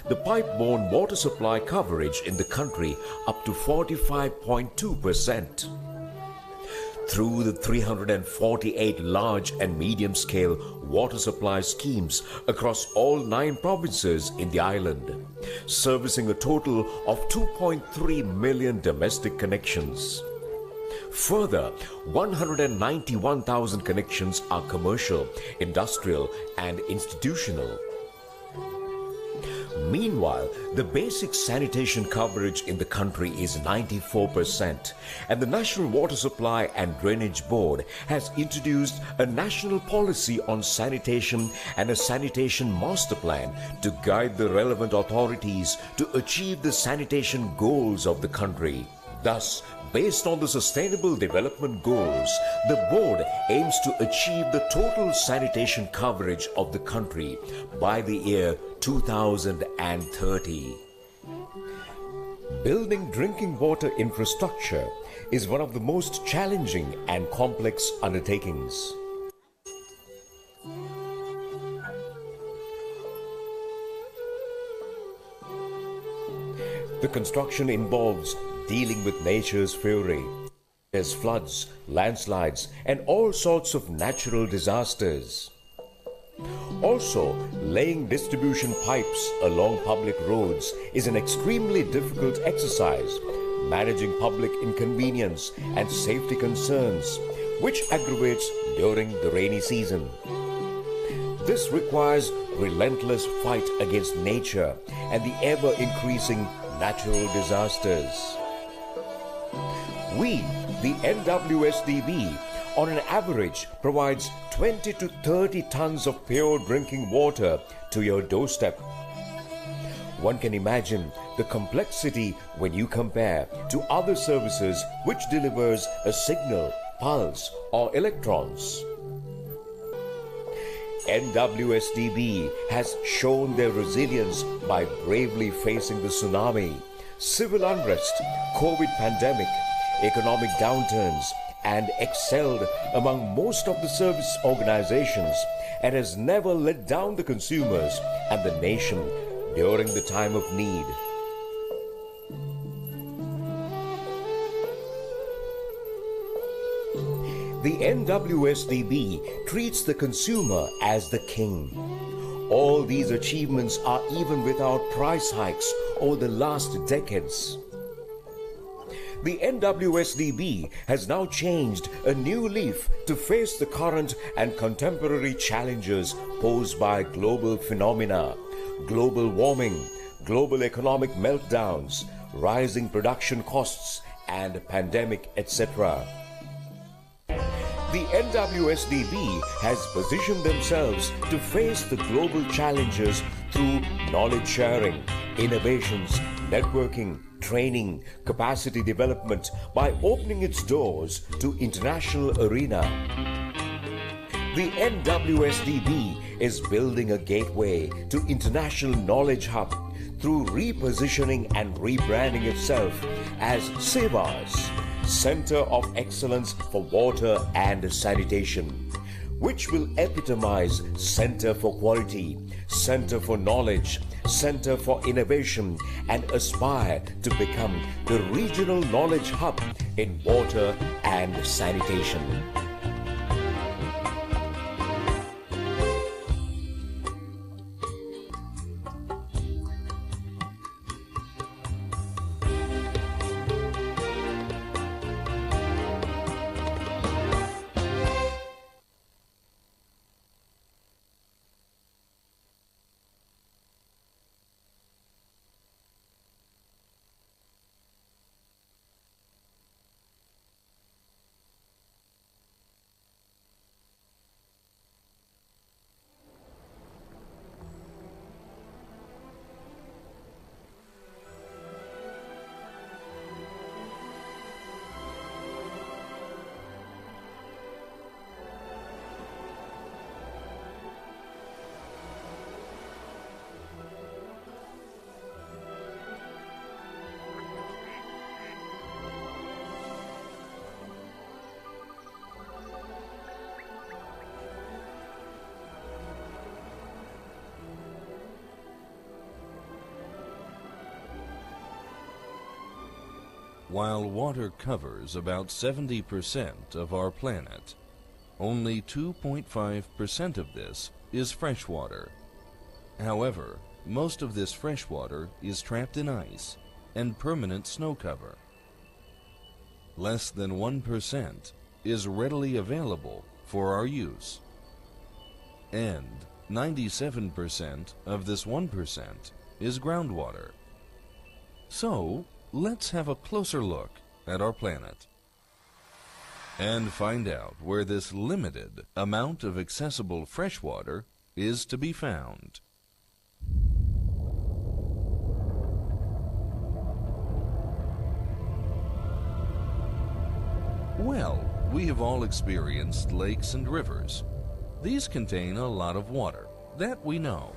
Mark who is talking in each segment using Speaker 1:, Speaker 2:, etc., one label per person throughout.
Speaker 1: the pipe-borne water supply coverage in the country up to 45.2%. Through the 348 large and medium-scale water supply schemes across all 9 provinces in the island, servicing a total of 2.3 million domestic connections. Further, 191,000 connections are commercial, industrial, and institutional. Meanwhile, the basic sanitation coverage in the country is 94%, and the National Water Supply and Drainage Board has introduced a national policy on sanitation and a sanitation master plan to guide the relevant authorities to achieve the sanitation goals of the country. Thus, based on the Sustainable Development Goals, the board aims to achieve the total sanitation coverage of the country by the year 2030. Building drinking water infrastructure is one of the most challenging and complex undertakings. The construction involves dealing with nature's fury. There's floods, landslides, and all sorts of natural disasters. Also, laying distribution pipes along public roads is an extremely difficult exercise, managing public inconvenience and safety concerns, which aggravates during the rainy season. This requires relentless fight against nature and the ever-increasing natural disasters. We, the NWSDB, on an average provides 20 to 30 tons of pure drinking water to your doorstep. One can imagine the complexity when you compare to other services which delivers a signal, pulse, or electrons. NWSDB has shown their resilience by bravely facing the tsunami, civil unrest, COVID pandemic, economic downturns, and excelled among most of the service organizations, and has never let down the consumers and the nation during the time of need. The NWSDB treats the consumer as the king. All these achievements are even without price hikes over the last decades. The NWSDB has now changed a new leaf to face the current and contemporary challenges posed by global phenomena, global warming, global economic meltdowns, rising production costs, and pandemic, etc. The NWSDB has positioned themselves to face the global challenges through knowledge sharing, innovations, networking, training, capacity development by opening its doors to international arena. The NWSDB is building a gateway to international knowledge hub through repositioning and rebranding itself as SEWA's Center of Excellence for Water and Sanitation, which will epitomize Center for Quality, Center for Knowledge, Center for Innovation, and aspire to become the regional knowledge hub in water and sanitation.
Speaker 2: While water covers about 70% of our planet, only 2.5% of this is fresh water. However, most of this fresh water is trapped in ice and permanent snow cover. Less than 1% is readily available for our use. And 97% of this 1% is groundwater. So, let's have a closer look at our planet and find out where this limited amount of accessible fresh water is to be found. Well, we have all experienced lakes and rivers. These contain a lot of water, that we know.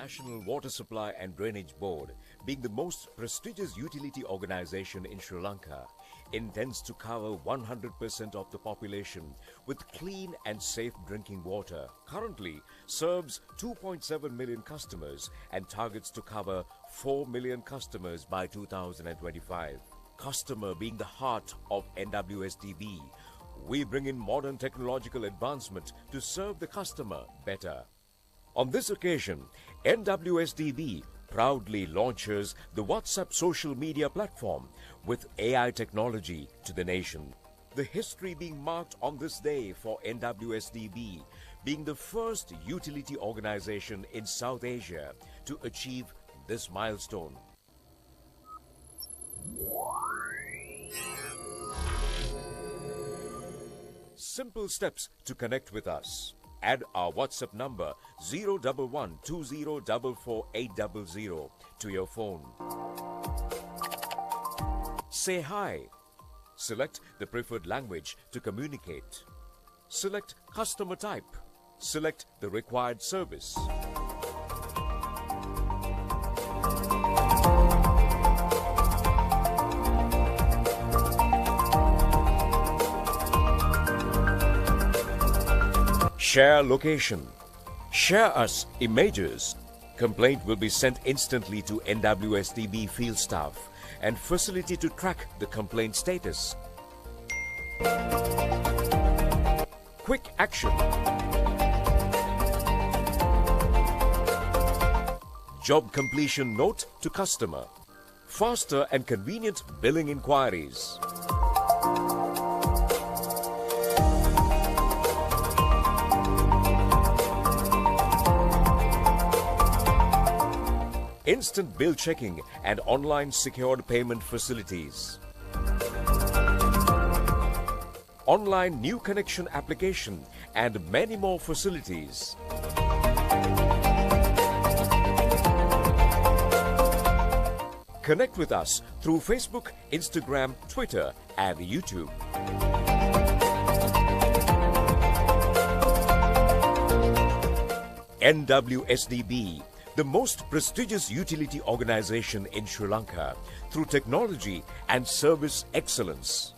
Speaker 1: National Water Supply and Drainage Board, being the most prestigious utility organization in Sri Lanka, intends to cover 100% of the population with clean and safe drinking water. Currently serves 2.7 million customers and targets to cover 4 million customers by 2025. Customer being the heart of NWSDB, we bring in modern technological advancement to serve the customer better. On this occasion, NWSDB proudly launches the WhatsApp social media platform with AI technology to the nation. The history being marked on this day for NWSDB, being the first utility organization in South Asia to achieve this milestone. Simple steps to connect with us. Add our WhatsApp number 011-2044-800 to your phone. Say hi. Select the preferred language to communicate. Select customer type. Select the required service. Share location. Share us images. Complaint will be sent instantly to NWSDB field staff and facility to track the complaint status. Quick action. Job completion note to customer. Faster and convenient billing inquiries. Instant bill checking and online secured payment facilities. Online new connection application and many more facilities. Connect with us through Facebook, Instagram, Twitter and YouTube. NWSDB, the most prestigious utility organization in Sri Lanka, through technology and service excellence.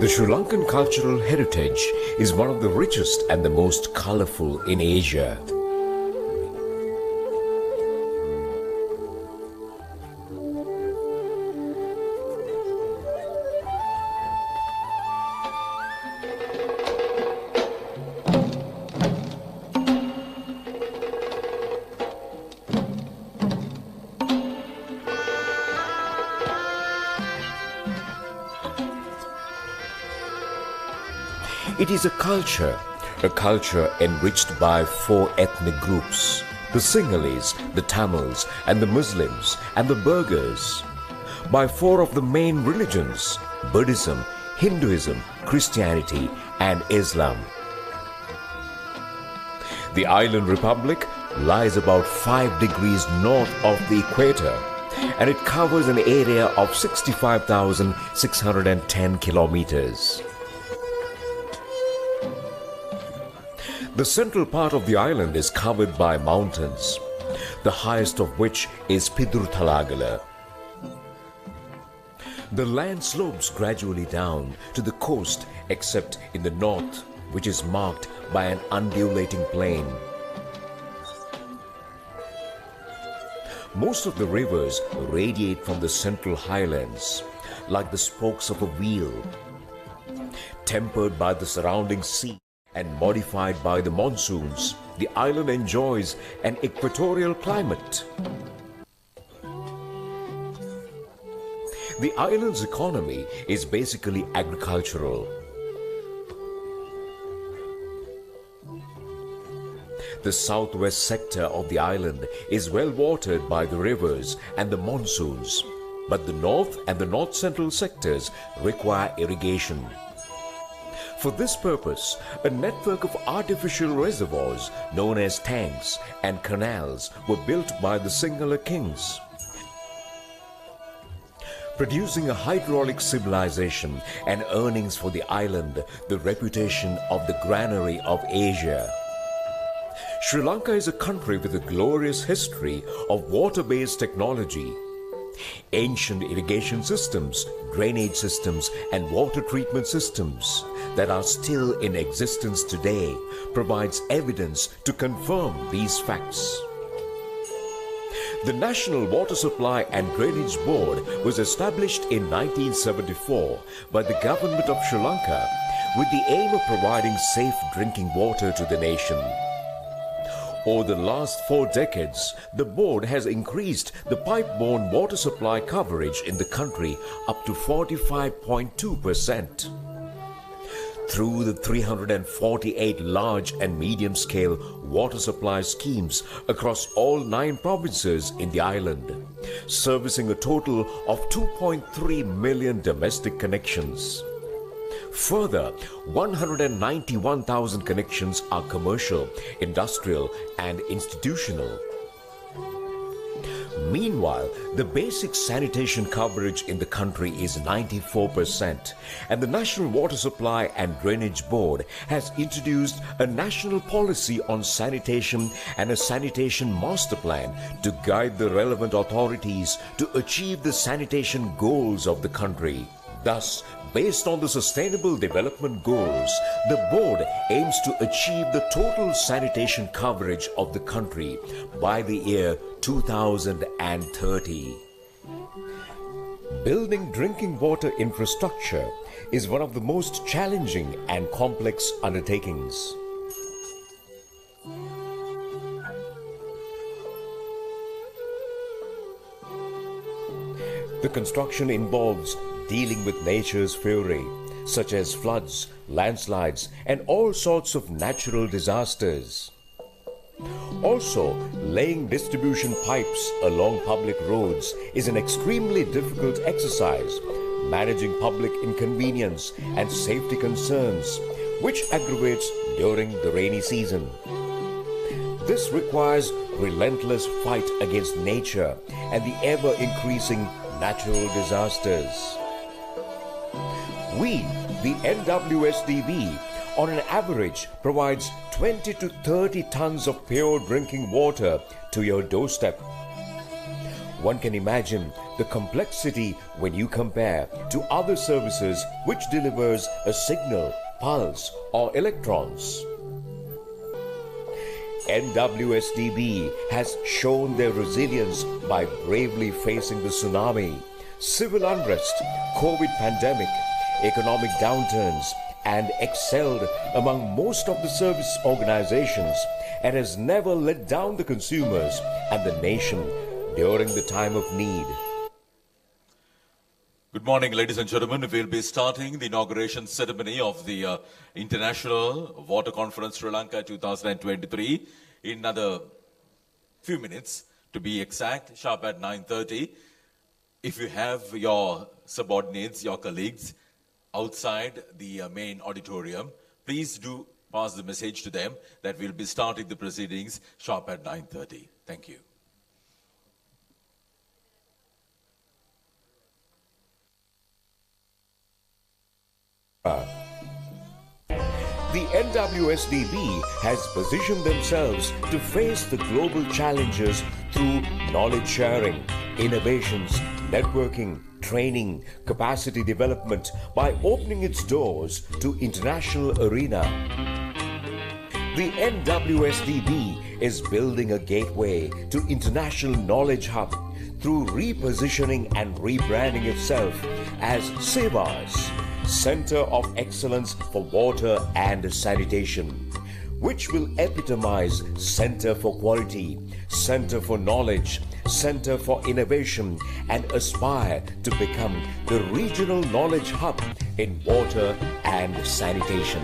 Speaker 1: The Sri Lankan cultural heritage is one of the richest and the most colorful in Asia. It is a culture enriched by 4 ethnic groups: the Sinhalese, the Tamils, and the Muslims, and the Burghers; by 4 of the main religions: Buddhism, Hinduism, Christianity, and Islam. The island republic lies about 5 degrees north of the equator, and it covers an area of 65,610 kilometers. The central part of the island is covered by mountains, the highest of which is Pidurthalagala. The land slopes gradually down to the coast except in the north, which is marked by an undulating plain. Most of the rivers radiate from the central highlands like the spokes of a wheel. Tempered by the surrounding sea and modified by the monsoons, the island enjoys an equatorial climate. The island's economy is basically agricultural. The southwest sector of the island is well watered by the rivers and the monsoons, but the north and the north-central sectors require irrigation. For this purpose, a network of artificial reservoirs known as tanks and canals were built by the Sinhala kings, producing a hydraulic civilization and earnings for the island the reputation of the granary of Asia. Sri Lanka is a country with a glorious history of water-based technology. Ancient irrigation systems, drainage systems, and water treatment systems that are still in existence today provides evidence to confirm these facts. The National Water Supply and Drainage Board was established in 1974 by the government of Sri Lanka with the aim of providing safe drinking water to the nation. Over the last 4 decades, the board has increased the pipe-borne water supply coverage in the country up to 45.2%. Through the 348 large and medium-scale water supply schemes across all 9 provinces in the island, servicing a total of 2.3 million domestic connections. Further, 191,000 connections are commercial, industrial, and institutional. Meanwhile, the basic sanitation coverage in the country is 94%, and the National Water Supply and Drainage Board has introduced a national policy on sanitation and a sanitation master plan to guide the relevant authorities to achieve the sanitation goals of the country. Thus, based on the Sustainable Development Goals, the board aims to achieve the total sanitation coverage of the country by the year 2030. Building drinking water infrastructure is one of the most challenging and complex undertakings. The construction involves dealing with nature's fury, such as floods, landslides, and all sorts of natural disasters. Also, laying distribution pipes along public roads is an extremely difficult exercise, managing public inconvenience and safety concerns, which aggravates during the rainy season. This requires relentless fight against nature and the ever-increasing natural disasters. We, the NWSDB, on an average provides 20 to 30 tons of pure drinking water to your doorstep. One can imagine the complexity when you compare to other services which delivers a signal, pulse, or electrons. NWSDB has shown their resilience by bravely facing the tsunami, civil unrest, COVID pandemic, economic downturns, and excelled among most of the service organizations, and has never let down the consumers and the nation during the time of need.
Speaker 3: Good morning, ladies and gentlemen. We'll be starting the inauguration ceremony of the International Water Conference Sri Lanka 2023 in another few minutes, to be exact, sharp at 9:30. If you have your subordinates, your colleagues, outside the main auditorium, please do pass the message to them that we'll be starting the proceedings sharp at 9:30. Thank you.
Speaker 1: The NWSDB has positioned themselves to face the global challenges through knowledge sharing, innovations, networking, training, capacity development by opening its doors to international arena. The NWSDB is building a gateway to international knowledge hub through repositioning and rebranding itself as SEVAS, Center of Excellence for Water and Sanitation, which will epitomize Center for Quality, Center for Knowledge, Center for Innovation, and aspire to become the regional knowledge hub in water and sanitation.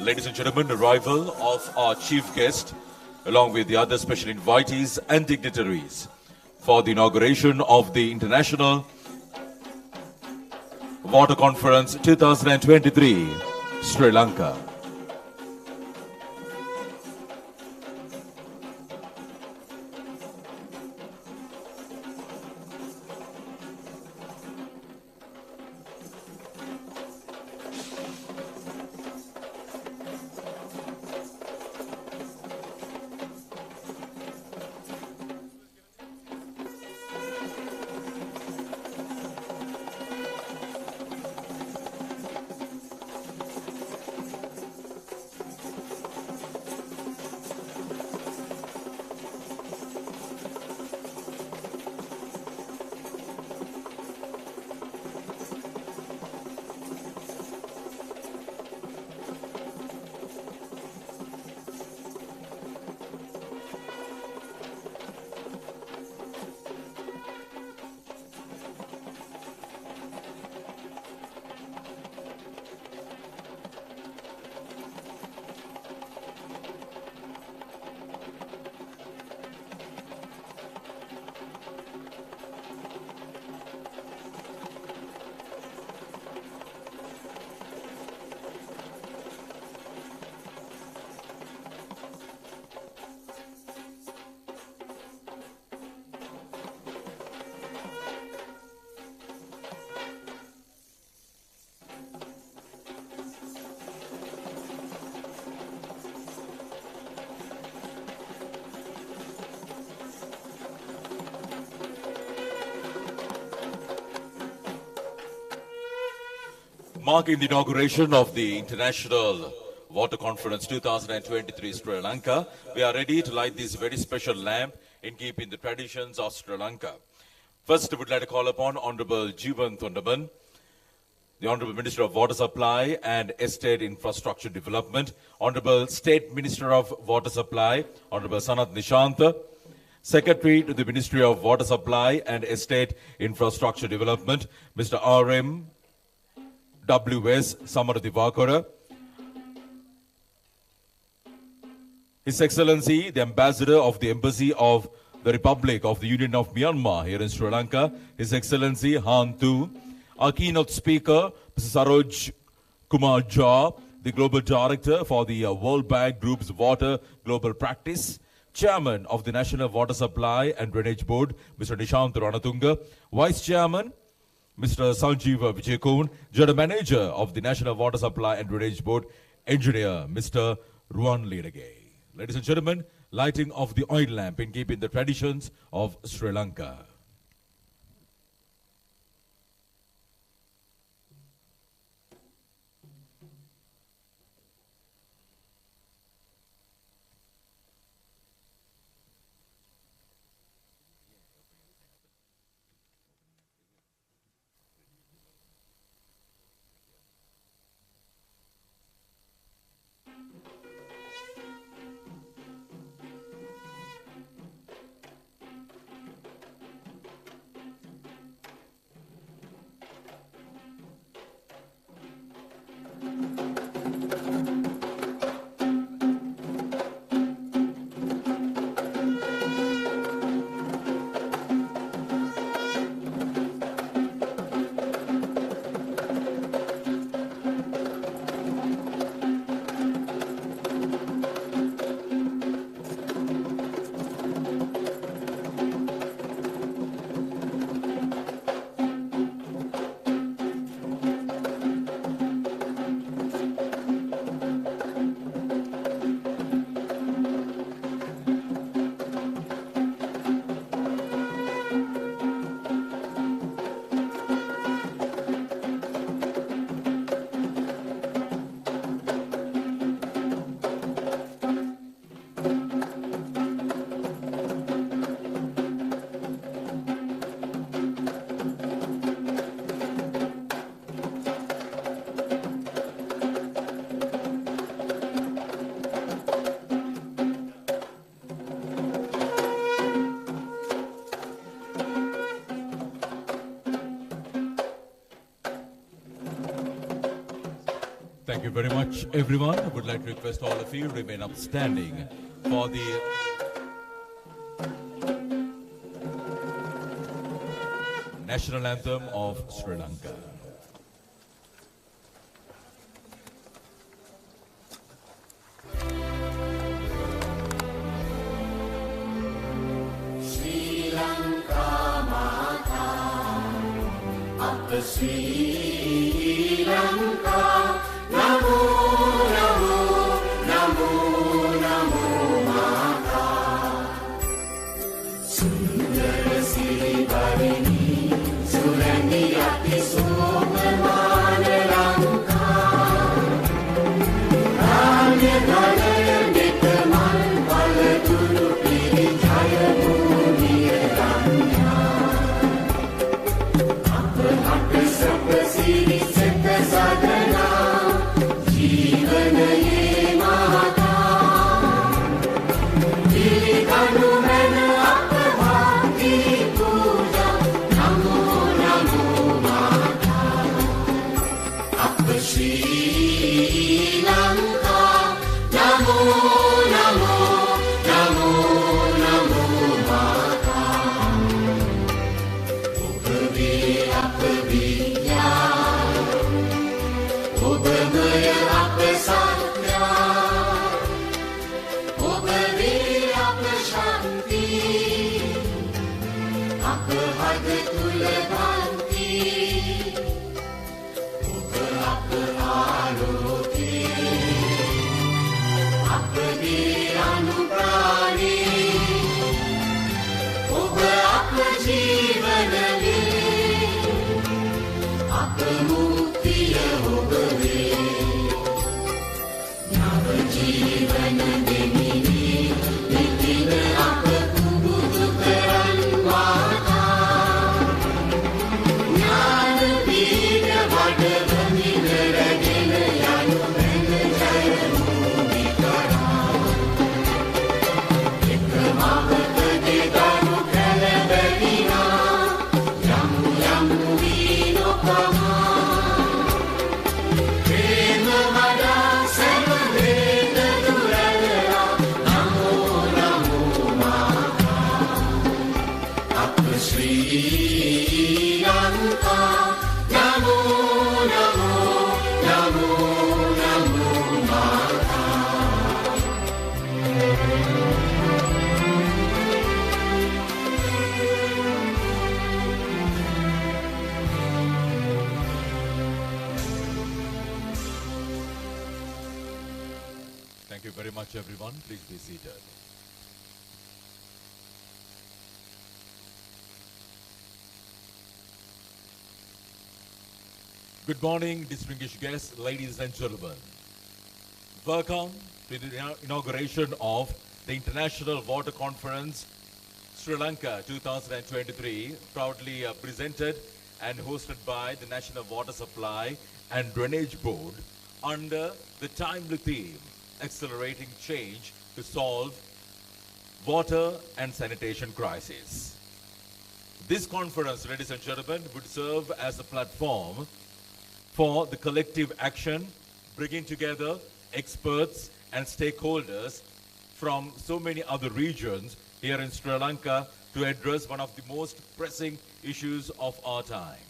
Speaker 3: Ladies and gentlemen, arrival of our chief guest, along with the other special invitees and dignitaries for the inauguration of the International Water Conference 2023, Sri Lanka. Marking the inauguration of the International Water Conference 2023 Sri Lanka, we are ready to light this very special lamp in keeping the traditions of Sri Lanka. First, I would like to call upon Honorable Jeevan Thondaman, the Honorable Minister of Water Supply and Estate Infrastructure Development, Honorable State Minister of Water Supply, Honorable Sanath Nishant, Secretary to the Ministry of Water Supply and Estate Infrastructure Development, Mr. R.M. W.S. Samaradivakara, His Excellency, the Ambassador of the Embassy of the Republic of the Union of Myanmar here in Sri Lanka, His Excellency Han Tu, our keynote speaker, Mr. Saroj Kumar Jha, the Global Director for the World Bank Group's Water Global Practice, Chairman of the National Water Supply and Drainage Board, Mr. Nishant Ranatunga, Vice Chairman, Mr. Sanjeev Vijayakon, General Manager of the National Water Supply and Drainage Board, Engineer Mr. Ruan Lidagay. Ladies and gentlemen, lighting of the oil lamp in keeping the traditions of Sri Lanka. Thank you very much, everyone. I would like to request all of you to remain upstanding for the national anthem of Sri Lanka.
Speaker 4: Sri Lanka, Namo, Namo, Namo, Namo Mata. Sundara Siri Barini, Surani Ati Somamana Lanka. Ranya Dhalaya Netaman Palaturu Piri Jaya Bhuniya Ranya. Siri Setta Sadhana Jeevanaye Mahata Dirikanu Mena Appabhakti Puja Namo Namo Mahata Appa Sri Lanka Namo Namo Namo Namo Mahata Uppavi Appavi Obamaya Appasatya Obave Appashanti Appahad Tulabhanti Oba Appaloke Appade Anuprani Oba Appajeevanave Appamuktiya Obave Jeevan Demini Nitila Appa Kubudu Karan Mata Jnana Pida Vadavani Naragena Yanu Mena Jaya Mudikara Vikramavata Dedaru Kalabalina Yamu Yamu Vinopama Sri Lanka, Namo, Namo, Namo, Namo Mata.
Speaker 3: Thank you very much, everyone. Please be seated. Good morning, distinguished guests, ladies and gentlemen. Welcome to the inauguration of the International Water Conference Sri Lanka 2023, proudly presented and hosted by the National Water Supply and Drainage Board under the timely theme, Accelerating Change to Solve Water and Sanitation Crisis. This conference, ladies and gentlemen, would serve as a platform for the collective action, bringing together experts and stakeholders from so many other regions here in Sri Lanka to address one of the most pressing issues of our time.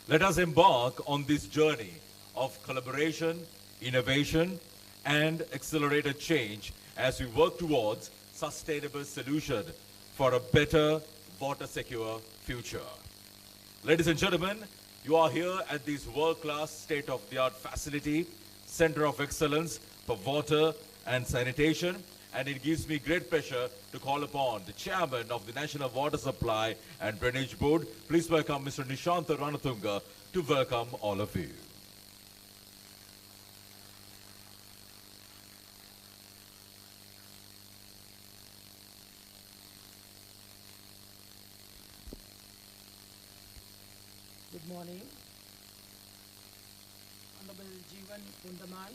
Speaker 3: Let us embark on this journey of collaboration, innovation, and accelerated change as we work towards sustainable solution for a better water-secure future. Ladies and gentlemen, you are here at this world-class state-of-the-art facility, Center of Excellence for Water and Sanitation, and it gives me great pleasure to call upon the Chairman of the National Water Supply and Drainage Board. Please welcome Mr. Nishantha Ranatunga to welcome all of you.
Speaker 5: Good morning. Honorable Jeevan Kundaman,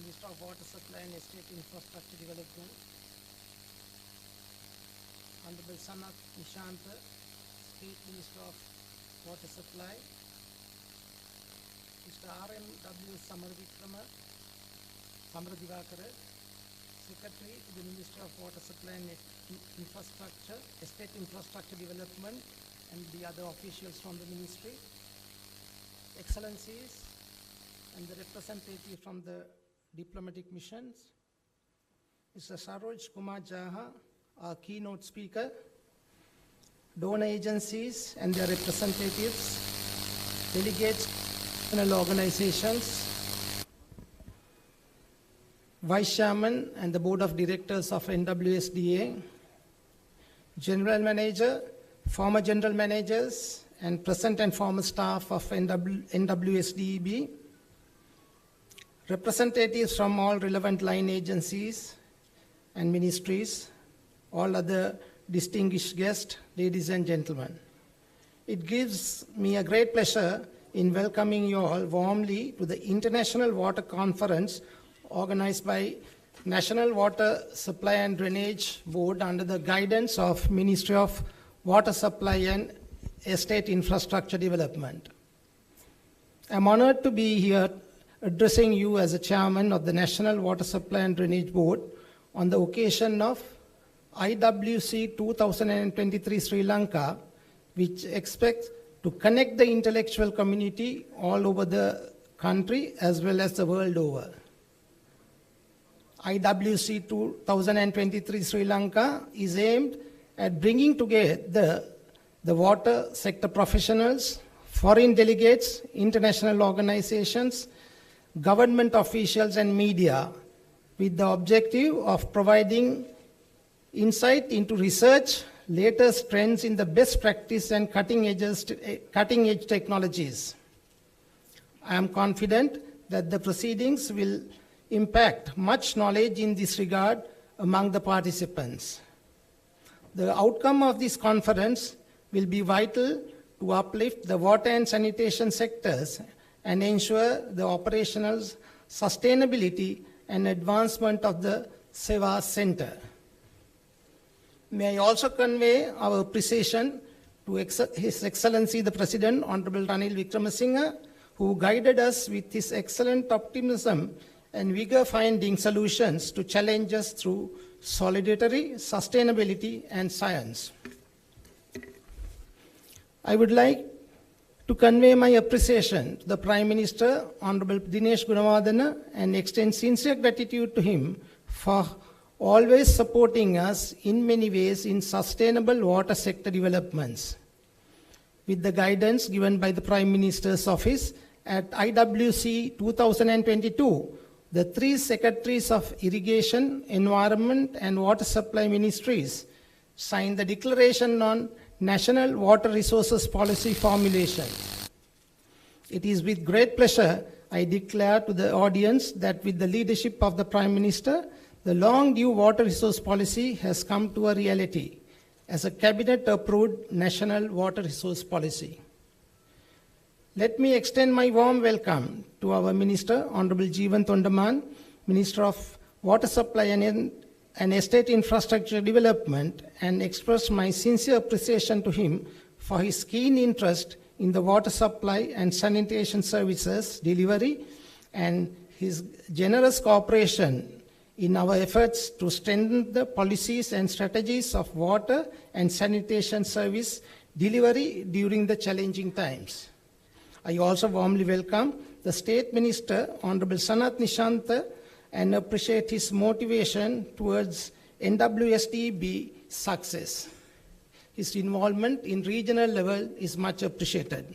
Speaker 5: Minister of Water Supply and Estate Infrastructure Development. Honorable Sanath Nishantha, State Minister of Water Supply. Mr. R.M.W. Samaradivakara, Secretary to the Ministry of Water Supply and Infrastructure, Estate Infrastructure Development, and the other officials from the ministry, Excellencies, and the representative from the diplomatic missions, Mr. Saroj Kumar Jha, our keynote speaker, donor agencies and their representatives, delegates, national organizations, Vice Chairman and the Board of Directors of NWSDA, General Manager, former General Managers, and present and former staff of NWSDEB, representatives from all relevant line agencies and ministries, all other distinguished guests, ladies and gentlemen. It gives me a great pleasure in welcoming you all warmly to the International Water Conference organized by National Water Supply and Drainage Board under the guidance of Ministry of Water Supply and Estate Infrastructure Development. I'm honored to be here addressing you as a chairman of the National Water Supply and Drainage Board on the occasion of IWC 2023 Sri Lanka, which expects to connect the intellectual community all over the country as well as the world over. IWC 2023 Sri Lanka is aimed at bringing together the water sector professionals, foreign delegates, international organizations, government officials and media with the objective of providing insight into research, latest trends in the best practice and cutting-edge technologies. I am confident that the proceedings will impact much knowledge in this regard among the participants. The outcome of this conference will be vital to uplift the water and sanitation sectors and ensure the operational sustainability and advancement of the Seva Center. May I also convey our appreciation to His Excellency the President, Honorable Ranil Wickremesinghe, who guided us with his excellent optimism and vigor finding solutions to challenges through solidarity, sustainability, and science. I would like to convey my appreciation to the Prime Minister, Honorable Dinesh Gunawardena, and extend sincere gratitude to him for always supporting us in many ways in sustainable water sector developments. With the guidance given by the Prime Minister's Office at IWC 2022, the three Secretaries of Irrigation, Environment and Water Supply Ministries signed the Declaration on National Water Resources Policy Formulation. It is with great pleasure I declare to the audience that with the leadership of the Prime Minister, the long-due water resource policy has come to a reality as a cabinet-approved national water resource policy. Let me extend my warm welcome to our Minister, Honorable Jeevan Thondaman, Minister of Water Supply and Estate Infrastructure Development, and express my sincere appreciation to him for his keen interest in the water supply and sanitation services delivery and his generous cooperation in our efforts to strengthen the policies and strategies of water and sanitation service delivery during the challenging times. I also warmly welcome the State Minister, Honorable Sanath Nishanta, and appreciate his motivation towards NWSDB success. His involvement in regional level is much appreciated.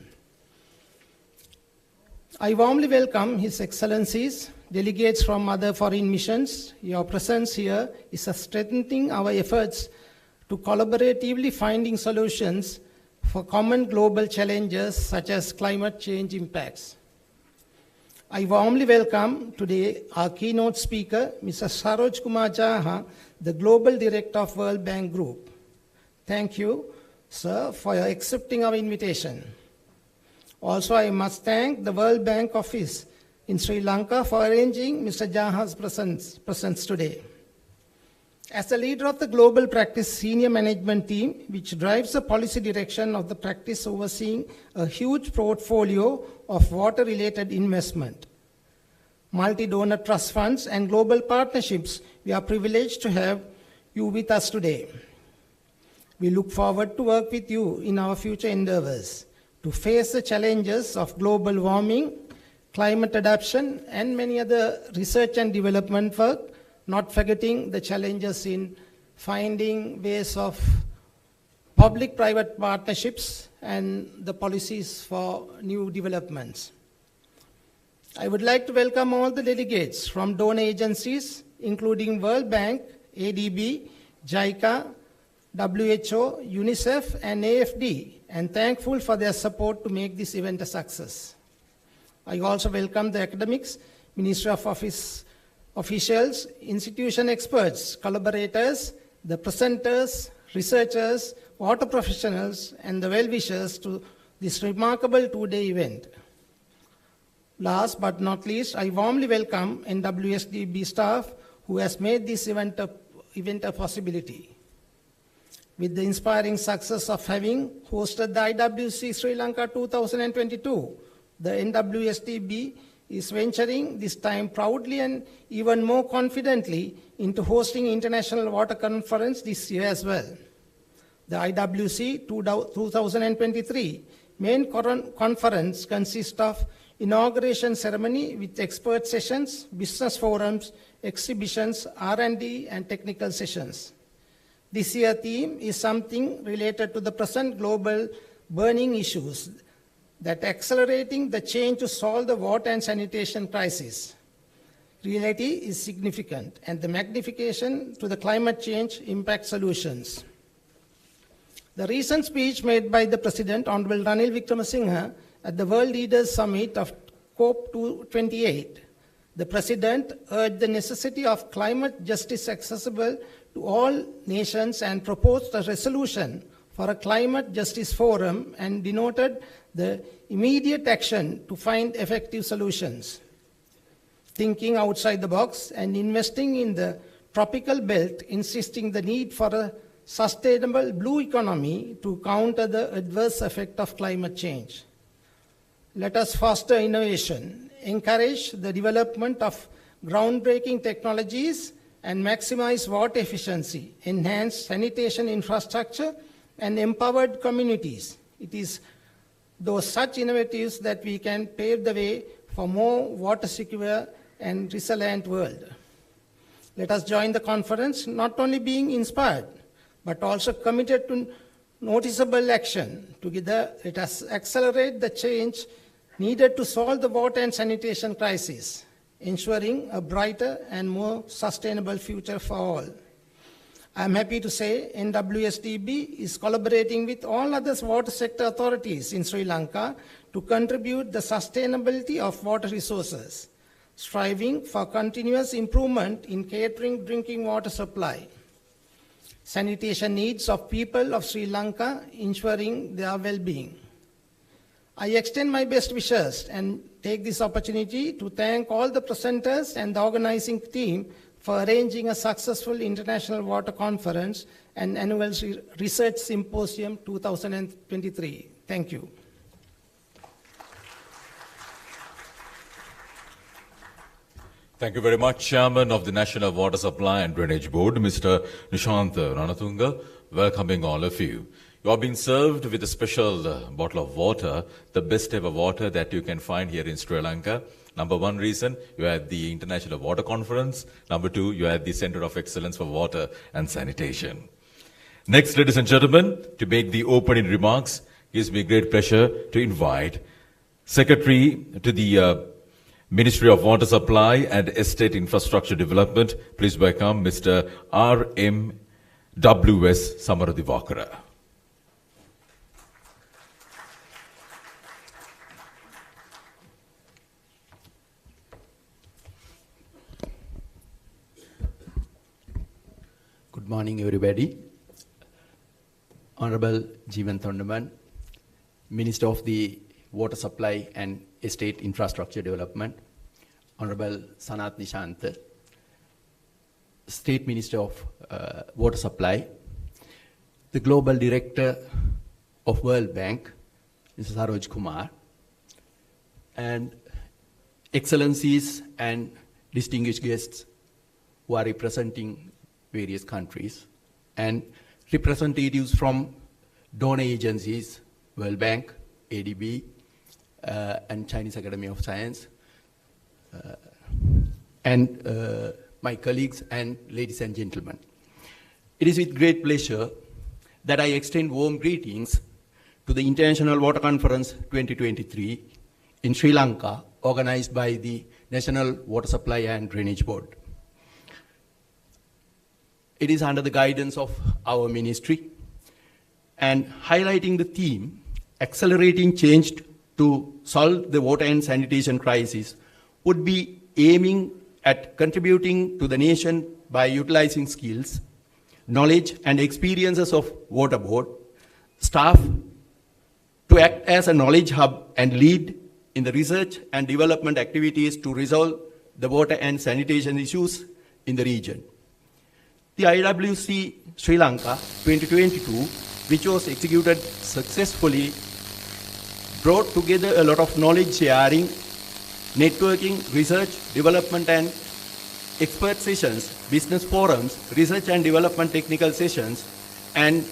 Speaker 5: I warmly welcome His Excellencies, delegates from other foreign missions. Your presence here is strengthening our efforts to collaboratively finding solutions for common global challenges such as climate change impacts. I warmly welcome today our keynote speaker, Mr. Saroj Kumar Jha, the Global Director of World Bank Group. Thank you, sir, for your accepting our invitation. Also, I must thank the World Bank Office in Sri Lanka for arranging Mr. Jha's presence today. As the leader of the Global Practice Senior Management Team, which drives the policy direction of the practice overseeing a huge portfolio of water-related investment, multi-donor trust funds and global partnerships, we are privileged to have you with us today. We look forward to work with you in our future endeavors to face the challenges of global warming, climate adaptation, and many other research and development work, not forgetting the challenges in finding ways of public-private partnerships and the policies for new developments. I would like to welcome all the delegates from donor agencies, including World Bank, ADB, JICA, WHO, UNICEF, and AFD, and thankful for their support to make this event a success. I also welcome the academics, Ministry of Office officials, institution experts, collaborators, the presenters, researchers, water professionals, and the well-wishers to this remarkable two-day event. Last but not least, I warmly welcome NWSDB staff who has made this event a possibility. With the inspiring success of having hosted the IWC Sri Lanka 2022, the NWSDB is venturing this time proudly and even more confidently into hosting International Water Conference this year as well. The IWC 2023 main conference consists of inauguration ceremony with expert sessions, business forums, exhibitions, R&D, and technical sessions. This year's theme is something related to the present global burning issues that accelerating the change to solve the water and sanitation crisis. Reality is significant, and the magnification to the climate change impact solutions. The recent speech made by the President, Honorable Ranil Wickremesinghe, at the World Leaders Summit of COP28, the President urged the necessity of climate justice accessible to all nations and proposed a resolution for a climate justice forum and denoted the immediate action to find effective solutions. Thinking outside the box and investing in the tropical belt, insisting the need for a sustainable blue economy to counter the adverse effect of climate change. Let us foster innovation, encourage the development of groundbreaking technologies, and maximize water efficiency, enhance sanitation infrastructure, and empowered communities. It is those such innovatives that we can pave the way for more water secure and resilient world. Let us join the conference not only being inspired, but also committed to noticeable action. Together, let us accelerate the change needed to solve the water and sanitation crisis, ensuring a brighter and more sustainable future for all. I am happy to say NWSDB is collaborating with all other water sector authorities in Sri Lanka to contribute the sustainability of water resources, striving for continuous improvement in catering drinking water supply, sanitation needs of people of Sri Lanka, ensuring their well-being. I extend my best wishes and take this opportunity to thank all the presenters and the organizing team for arranging a successful International Water Conference and Annual Research Symposium 2023. Thank you.
Speaker 3: Thank you very much, Chairman of the National Water Supply and Drainage Board, Mr. Nishantha Ranatunga, welcoming all of you. You are being served with a special bottle of water, the best ever water that you can find here in Sri Lanka. Number one reason, you are at the International Water Conference. Number two, you are at the Center of Excellence for Water and Sanitation. Next, ladies and gentlemen, to make the opening remarks, gives me great pleasure to invite Secretary to the Ministry of Water Supply and Estate Infrastructure Development. Please welcome Mr. R.M.W.S. Samaradivakara.
Speaker 6: Good morning, everybody. Honorable Jeevan Thondaman, Minister of the Water Supply and Estate Infrastructure Development, Honorable Sanath Nishantha, State Minister of Water Supply, the Global Director of World Bank, Mr. Saroj Kumar, and Excellencies and distinguished guests who are representing various countries, and representatives from donor agencies, World Bank, ADB, and Chinese Academy of Science, and my colleagues and ladies and gentlemen. It is with great pleasure that I extend warm greetings to the International Water Conference 2023 in Sri Lanka, organized by the National Water Supply and Drainage Board. It is under the guidance of our ministry, and highlighting the theme, accelerating change to solve the water and sanitation crisis, would be aiming at contributing to the nation by utilizing skills, knowledge, and experiences of Water Board staff to act as a knowledge hub and lead in the research and development activities to resolve the water and sanitation issues in the region. The IWC Sri Lanka 2022, which was executed successfully, brought together a lot of knowledge sharing, networking, research, development, and expert sessions, business forums, research and development technical sessions, and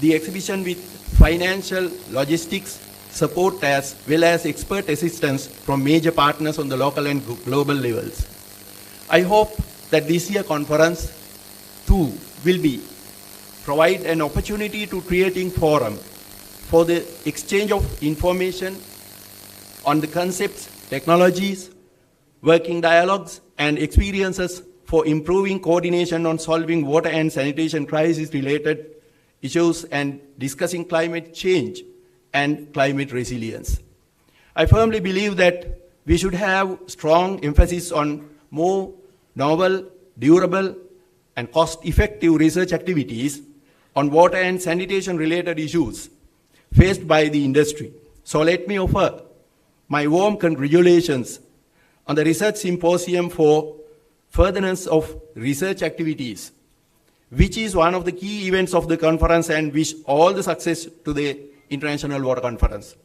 Speaker 6: the exhibition with financial, logistics, support as well as expert assistance from major partners on the local and global levels. I hope that this year's conference too will provide an opportunity to creating forum for the exchange of information on the concepts, technologies, working dialogues, and experiences for improving coordination on solving water and sanitation crisis-related issues and discussing climate change and climate resilience. I firmly believe that we should have strong emphasis on more novel, durable, and cost-effective research activities on water and sanitation-related issues faced by the industry. So let me offer my warm congratulations on the Research Symposium for furtherance of research activities, which is one of the key events of the conference, and wish all the success to the International Water Conference.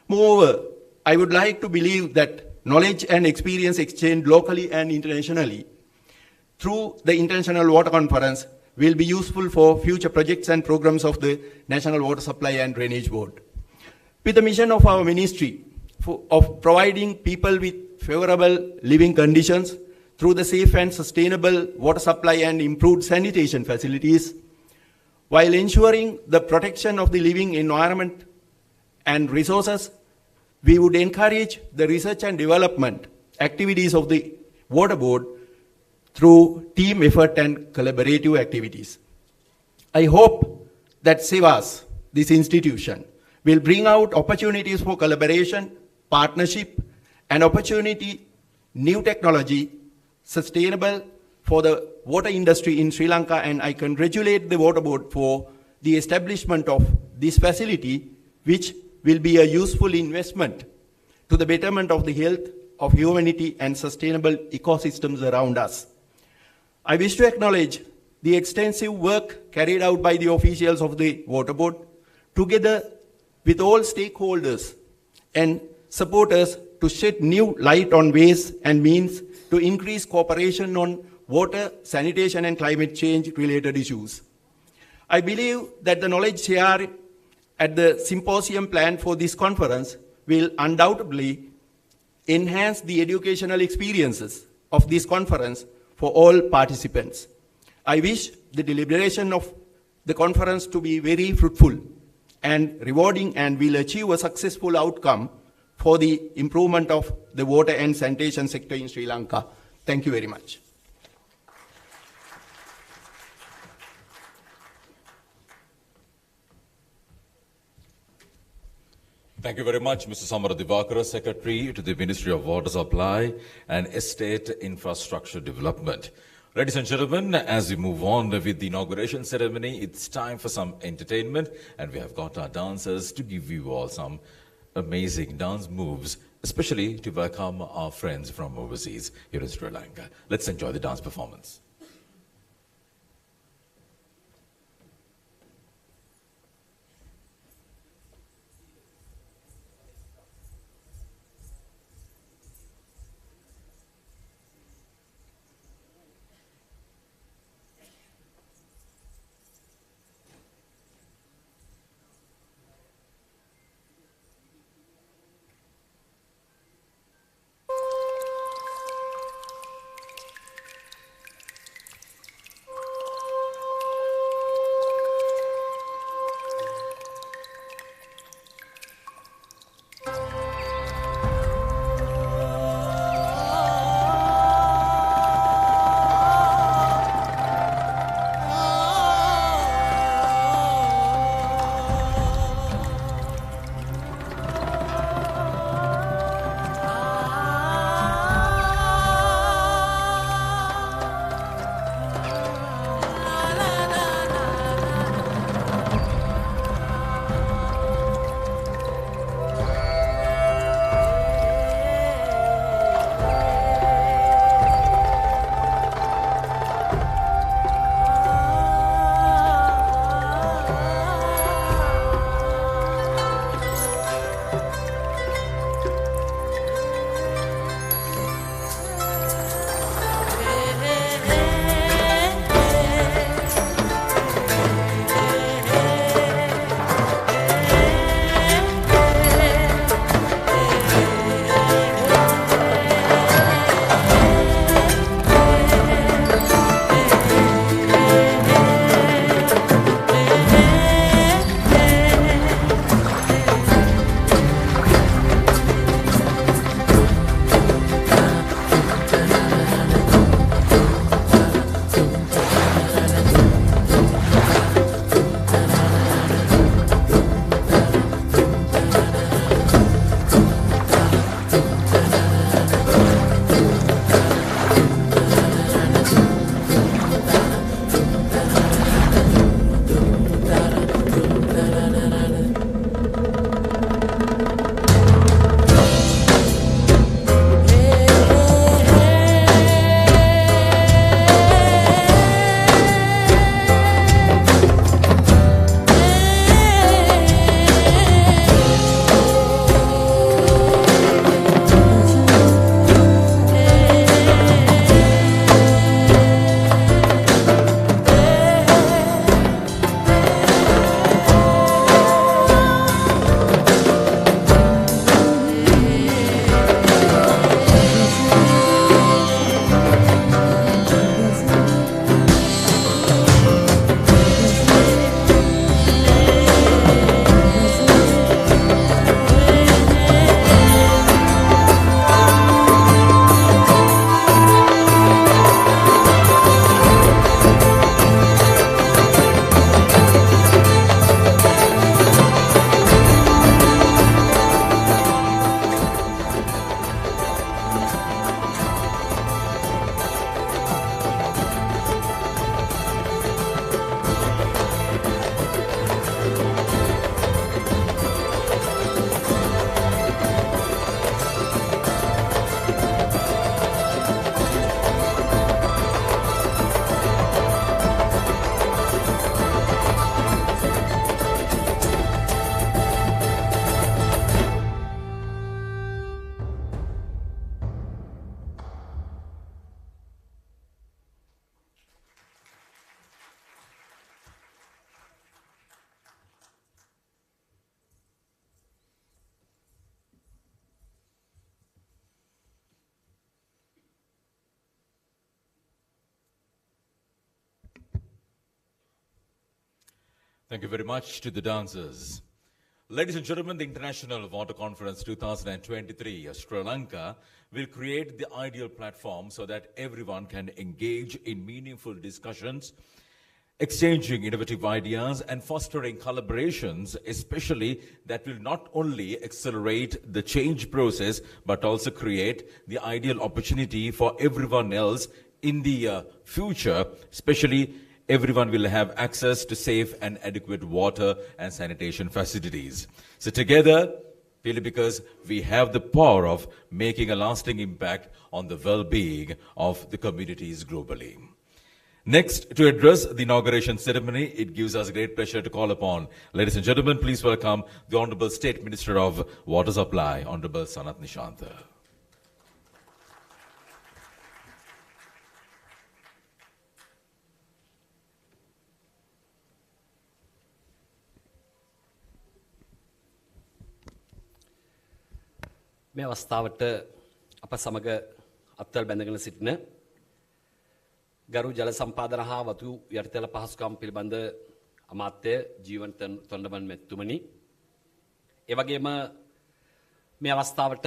Speaker 6: Moreover, I would like to believe that knowledge and experience exchanged locally and internationally through the International Water Conference will be useful for future projects and programs of the National Water Supply and Drainage Board. With the mission of our ministry of providing people with favorable living conditions through the safe and sustainable water supply and improved sanitation facilities, while ensuring the protection of the living environment and resources, we would encourage the research and development activities of the Water Board through team effort and collaborative activities. I hope that SEWAS, this institution, will bring out opportunities for collaboration, partnership, and opportunity, new technology, sustainable for the water industry in Sri Lanka, and I congratulate the Water Board for the establishment of this facility, which will be a useful investment to the betterment of the health of humanity and sustainable ecosystems around us. I wish to acknowledge the extensive work carried out by the officials of the Water Board, together with all stakeholders and supporters, to shed new light on ways and means to increase cooperation on water, sanitation, and climate change-related issues. I believe that the knowledge shared at the symposium planned for this conference will undoubtedly enhance the educational experiences of this conference for all participants. I wish the deliberation of the conference to be very fruitful and rewarding, and will achieve a successful outcome for the improvement of the water and sanitation sector in Sri Lanka. Thank you very much.
Speaker 3: Thank you very much, Mr. Samara Divakara, Secretary to the Ministry of Water Supply and Estate Infrastructure Development. Ladies and gentlemen, as we move on with the inauguration ceremony, it's time for some entertainment, and we have got our dancers to give you all some amazing dance moves, especially to welcome our friends from overseas here in Sri Lanka. Let's enjoy the dance performance. Thank you very much to the dancers. Ladies and gentlemen, the International Water Conference 2023, Sri Lanka, will create the ideal platform so that everyone can engage in meaningful discussions, exchanging innovative ideas and fostering collaborations, especially that will not only accelerate the change process, but also create the ideal opportunity for everyone else in the future, especially everyone will have access to safe and adequate water and sanitation facilities. So together, purely because we have the power of making a lasting impact on the well-being of the communities globally. Next, to address the inauguration ceremony, it gives us great pleasure to call upon, ladies and gentlemen, please welcome the Honorable State Minister of Water Supply, Honorable Sanath Nishantha.
Speaker 7: මේ අවස්ථාවට අප සමග අත්වැල් බැඳගෙන සිටින ගරු ජල සම්පාදන හා වතු යටිතල පහසුකම් පිළිබඳ අමාත්‍ය ජීවන තොණ්ඩමන් මැතිතුමනි, ඒ වගේම මේ අවස්ථාවට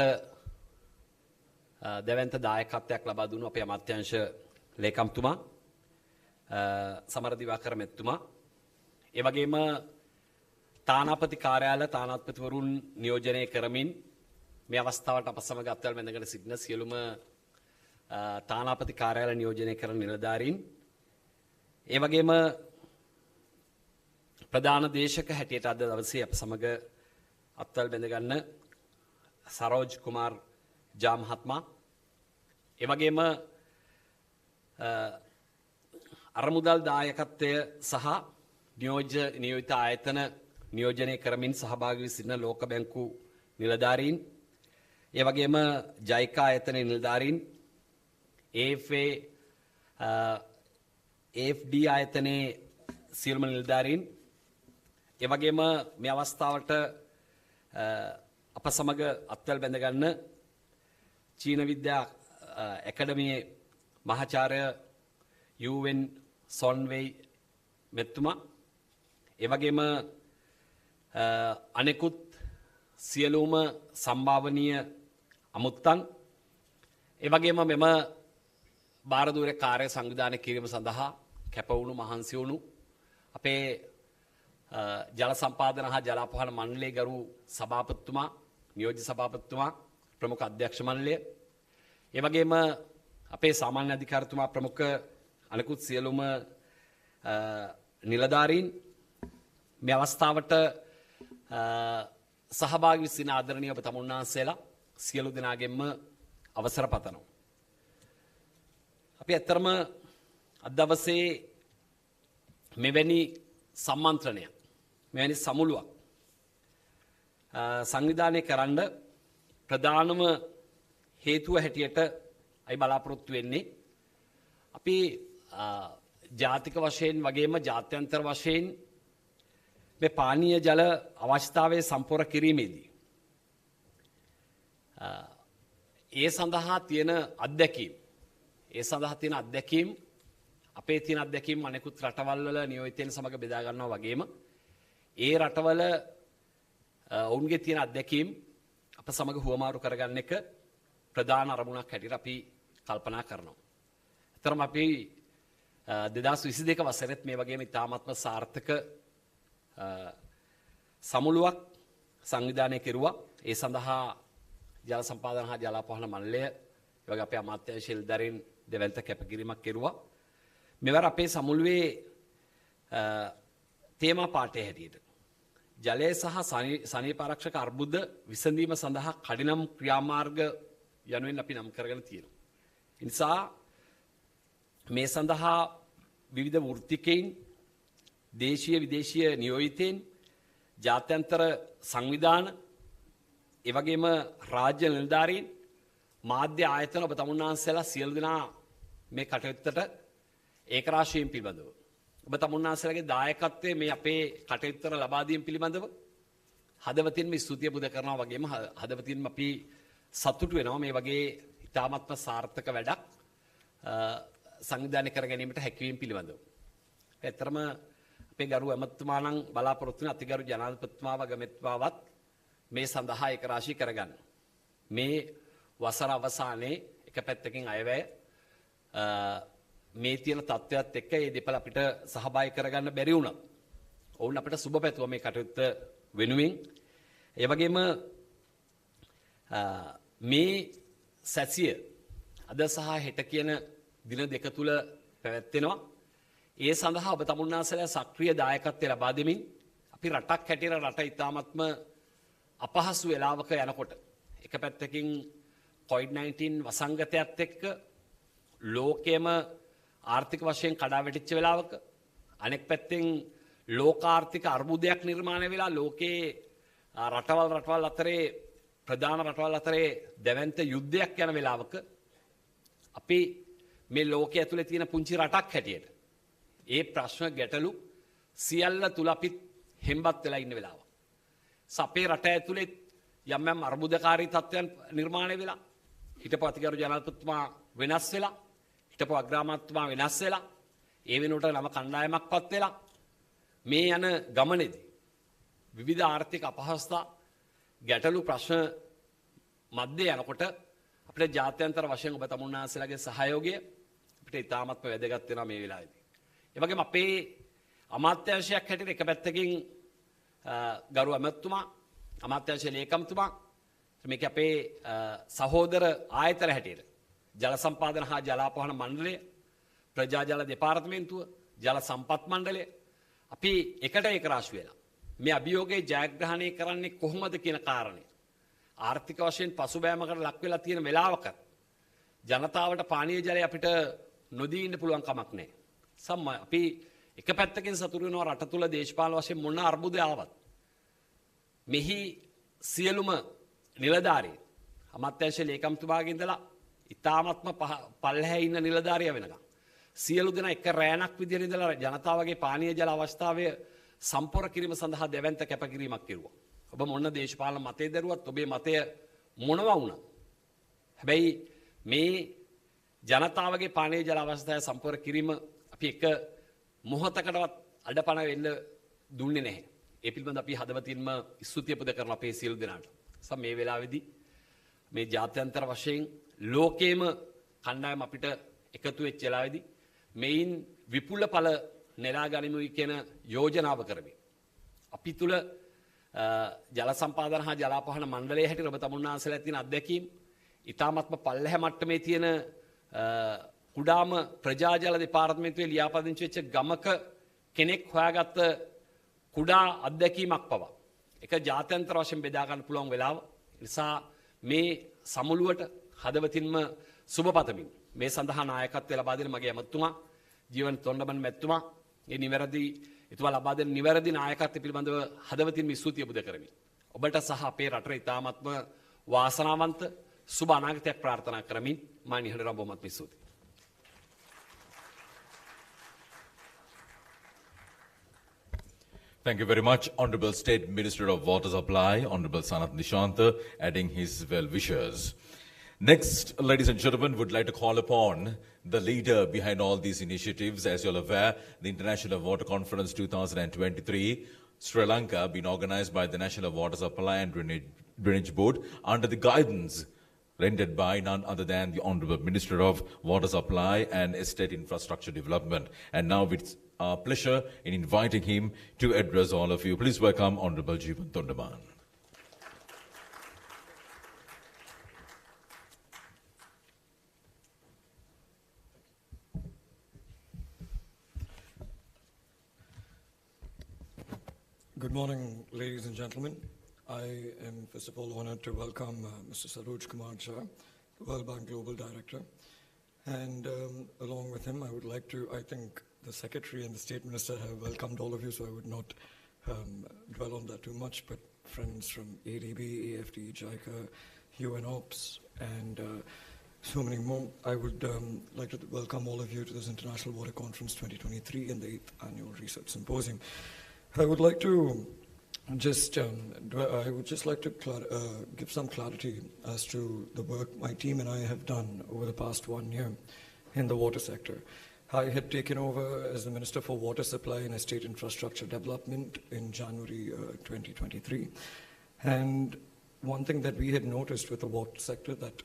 Speaker 7: දෙවන්ත දායකත්වයක් ලබා දුණු අපේ අමාත්‍යාංශ ලේකම්තුමා සමර දිවාකර මැතිතුමා, ඒ වගේම තානාපති කාර්යාලය තානාපතිවරුන් නියෝජනය කරමින් මේ අවස්ථාවට අප සමග අත්වැල් බැඳගෙන සිටින සියලුම තානාපති කාර්යාලය නියෝජනය කරන නිලධාරීන්, ඒ වගේම ප්‍රධාන දේශක හැටියට අද දවසේ අප සමග අත්වැල් බැඳ ගන්න සරෝජ් කුමාර් ජා මහත්මයා, ඒ වගේම අරමුදල් දායකත්වය සහ නියෝජිත ආයතන නියෝජනය කරමින් සහභාගී වී සිටින ලෝක බැංකු නිලධාරීන්, ඒ වගේම ජයිකා ආයතන නිලධාරීන්, AFD ආයතනයේ සියලුම නිලධාරීන්, ඒ වගේම මේ අවස්ථාවට අප සමග අත්වැල් බැඳ ගන්න චීන විද්‍යා ඇකඩමියේ මහාචාර්ය UN සොන්වෙයි මෙතුමා, ඒ වගේම අනෙකුත් සියලුම සම්භාවනීය අමුත්තන්, ඒ වගේම මෙම භාරදූරේ කාර්ය සංවිධානය කිරීම සඳහා කැපවුණු මහන්සි වුණු අපේ ජල සම්පාදන හා ජල අපහන මණ්ඩලයේ ගරු සභාපතිතුමා, නියෝජ්‍ය සභාපතිතුමා, ප්‍රමුඛ අධ්‍යක්ෂ මණ්ඩලය, ඒ වගේම අපේ සාමාන්‍ය අධිකාරිතුමා ප්‍රමුඛ අනෙකුත් සියලුම නිලධාරීන්, මේ අවස්ථාවට සහභාගී වී සිටින ආදරණීය ඔබ තමුන්නාන්සේලා සියලු දෙනාගෙන්ම අවසර පතනවා. අපි ඇත්තරම අද දවසේ මෙවැනි සම්මන්ත්‍රණයක්, මෙවැනි සමුළුවක් සංවිධානය කරන්න ප්‍රධානම හේතුව හැටියට අයි බලාපොරොත්තු වෙන්නේ අපි ජාතික වශයෙන් වගේම ජාත්‍යන්තර වශයෙන් මේ පානීය ජල අවශ්‍යතාවය සම්පූර්ණ කිරීමේදී ඒ සඳහා තියෙන අත්දැකීම් අපේ තියෙන අත්දැකීම් අනෙකුත් රටවල් වල නියෝජිතයන් සමග බෙදා ගන්නවා වගේම ඒ රටවල ඔවුන්ගේ තියෙන අත්දැකීම් අප සමග හුවමාරු කරගන්න එක ප්‍රධාන අරමුණක් හැටියට අපි කල්පනා කරනවා. අතරම අපි 2022 වසරේත් මේ වගේම ඉතාමත්ම සාර්ථක සමුළුවක් සංවිධානය කෙරුවා. ඒ සඳහා ජල සම්පාදන හා ජල අපහන මණ්ඩලය ඒ වගේ අපේ අමාත්‍යාංශ නිලධාරීන් දෙවන්ත කැපකිරීමක් කෙරුවා. මෙවර අපේ සමුළුවේ තේමා පාඨය හැටියට ජලය සහ සනීප ආරක්ෂක අර්බුද විසඳීම සඳහා කඩිනම් ක්‍රියාමාර්ග යනුවෙන් අපි නම් කරගෙන තියෙනවා. ඒ නිසා මේ සඳහා විවිධ වෘත්තිකයින්, දේශීය විදේශීය නියෝජිතයින්, ජාත්‍යන්තර සංවිධාන, ඒ වගේම රාජ්‍ය නිලධාරීන්, මාධ්‍ය ආයතන ඔබ තමුන්නාන්සේලා සියලු දෙනා මේ කටයුත්තට ඒකරාශීන් පිළිබඳව ඔබ තමුන්නාන්සේලාගේ දායකත්වයේ මේ අපේ කටයුත්තට ලබා දීම පිළිබඳව හදවතින්ම ස්තුතිය පුද කරනවා වගේම හදවතින්ම අපි සතුටු වෙනවා මේ වගේ ඉතාමත්ම සාර්ථක වැඩක් සංවිධානය කර ගැනීමට හැකියවීම පිළිබඳව. ඇත්තරම අපේ ගරු ඇමතුමා නම් බලාපොරොත්තු වෙන අතිගරු ජනාධිපතිතුමාව ගමෙත්වාවත් මේ සඳහා එක රාශී කරගන්න. මේ වසර අවසානයේ එක පැත්තකින් අයවැය මේ තියෙන තත්ත්වයක් එක්ක මේ දෙපළ අපිට සහභාගී කරගන්න බැරි වුණා. ඔවුන් අපිට සුබ පැතුවා මේ කටයුත්ත වෙනුවෙන්. ඒ වගේම මේ සැසිය අද සහ හෙට කියන දින දෙක තුල පැවැත්වෙනවා. ඒ සඳහා ඔබ තමුන්නාසලා සක්‍රීය දායකත්වය ලබා දෙමින් අපි රටක් හැටියට රට ඉතාමත්ම අපහසු වෙලාවක යනකොට එක පැත්තකින් COVID-19 වසංගතයත් එක්ක ලෝකයේම ආර්ථික වශයෙන් කඩා වැටිච්ච වෙලාවක අනෙක් පැත්තෙන් ලෝකාර්ථික අර්බුදයක් නිර්මාණය වෙලා ලෝකයේ රටවල් අතරේ ප්‍රධාන රටවල් අතරේ දැවැන්ත යුද්ධයක් යන වෙලාවක අපි මේ ලෝකයේ ඇතුලේ තියෙන පුංචි රටක් හැටියට ඒ ප්‍රශ්න ගැටලු සියල්ල තුල අපි හෙම්බත් වෙලා ඉන්න වෙලාව. අපේ රට ඇතුලේ යම් යම් අර්බුදකාරී තත්ත්වයන් නිර්මාණය වෙලා හිටපු අතිගරු ජනාධිපතිතුමා වෙනස් වෙලා හිටපු අග්‍රාමාත්‍යතුමා වෙනස් වෙලා ඒ වෙනුවට නම කණ්ඩායමක්පත් වෙලා මේ යන ගමනේදී විවිධ ආර්ථික අපහසුතා ගැටලු ප්‍රශ්න මැද්දේ යනකොට අපිට ජාත්‍යන්තර වශයෙන් ඔබ තමුන්නාන්සේලාගේ සහයෝගය අපිට ඉතාමත්ම වැදගත් වෙනවා මේ වෙලාවේදී. ඒ වගේම අපේ අමාත්‍යාංශයක් හැටියට එක පැත්තකින් ගරු ඇමතුමා අමාත්‍යාංශ ලේකම්තුමා මේක අපේ සහෝදර ආයතන හැටියට ජල සම්පාදන හා ජලාපවහන මණ්ඩලය ප්‍රජා ජල දෙපාර්තමේන්තුව ජල සම්පත් මණ්ඩලය අපි එකට ඒක රාශි වෙලා මේ අභියෝගයේ ජයග්‍රහණය කරන්නේ කොහොමද කියන කාරණේ ආර්ථික වශයෙන් පසුබෑමකට ලක් වෙලා තියෙන වෙලාවක ජනතාවට පානීය ජලය අපිට නොදී ඉන්න පුළුවන් කමක් නැහැ. අපි එක පැත්තකින් සතුටු වෙනවා රට තුල දේශපාලන වශයෙන් මොන අර්බුදය ආවත් මෙහි සියලුම නිලධාරීන් අමාත්‍යාංශ ලේකම්තුමාගේ ඉඳලා ඉතාමත්ම පල්ලෙහා ඉන්න නිලධාරියා වෙනකම් සියලු දෙනා එක රැණක් විදියට ඉඳලා ජනතාවගේ පානීය ජල අවස්ථාවය සම්පූර්ණ කිරීම සඳහා දැවැන්ත කැපකිරීමක් කෙරුවා. ඔබ මොන දේශපාලන මතය දරුවත් ඔබේ මතය මොනවා වුණා. හැබැයි මේ ජනතාවගේ පානීය ජල අවස්ථාව සම්පූර්ණ කිරීම අපි එක මොහොතකටවත් අඩපණ වෙන්න දුන්නේ නැහැ. ඒ පිළිබඳ අපි හදවතින්ම ස්තුතිය පුද කරන අපේ සියලු දෙනාට. මේ වෙලාවේදී මේ ජාත්‍යන්තර වශයෙන් ලෝකේම කණ්ඩායම අපිට එකතු වෙච්ච වෙලාවේදී මේන් විපුල ඵල නෙලා ගනිමුයි කියන යෝජනාව කරමින් අපි තුල ජල සම්පාදන හා ජලාපවහන මණ්ඩලයේ හැටියට ඔබ තමුන්නාන්සලා තියෙන අත්දැකීම් ඊ타මත්ම පල්ලෙහැ මට්ටමේ තියෙන කුඩාම ප්‍රජා ජල දෙපාර්තමේන්තුවේ ලියාපදිංචි වෙච්ච ගමක කෙනෙක් හොයාගත්ත කුඩා අත්දැකීමක් පවා එක ජාත්‍යන්තර වශයෙන් බෙදා ගන්න පුළුවන් වෙලාව නිසා මේ සමුළුවට හදවතින්ම සුබ පතමින් මේ සඳහා නායකත්වය ලබා දෙන මගේ ඇමතුමා ජීවන් තොණ්ඩමන් මැතිතුමා ඒ නිවැරදි එතුමා ලබා දෙන නිවැරදි නායකත්වය පිළිබඳව හදවතින්ම ස්තුතිය පුද කරමි. ඔබට සහ අපේ රටේ ඉතාමත්ම වාසනාවන්ත සුබ අනාගතයක් ප්‍රාර්ථනා කරමින් මා නිහඬ රඹොමත් ස්තුතියි.
Speaker 3: Thank you very much, Honorable State Minister of Water Supply, Honorable Sanath Nishanta, adding his well wishes. Next, ladies and gentlemen, would like to call upon the leader behind all these initiatives. As you're aware, the International Water Conference 2023, Sri Lanka, been organized by the National Water Supply and Drainage Board under the guidance rendered by none other than the Honorable Minister of Water Supply and Estate Infrastructure Development. And now it's our pleasure in inviting him to address all of you. Please welcome Honorable Jeevan Thondaman.
Speaker 8: Good morning, ladies and gentlemen. I am, first of all, honored to welcome Mr. Saroj Kumar Jha, World Bank Global Director. And along with him, I would like to, I think the Secretary and the State Minister have welcomed all of you, so I would not dwell on that too much, but friends from ADB, AFD, JICA, UNOPS, and so many more. I would like to welcome all of you to this International Water Conference 2023 and the 8th Annual Research Symposium. I would like to give some clarity as to the work my team and I have done over the past 1 year in the water sector. I had taken over as the Minister for Water Supply and Estate Infrastructure Development in January 2023. And one thing that we had noticed with the water sector that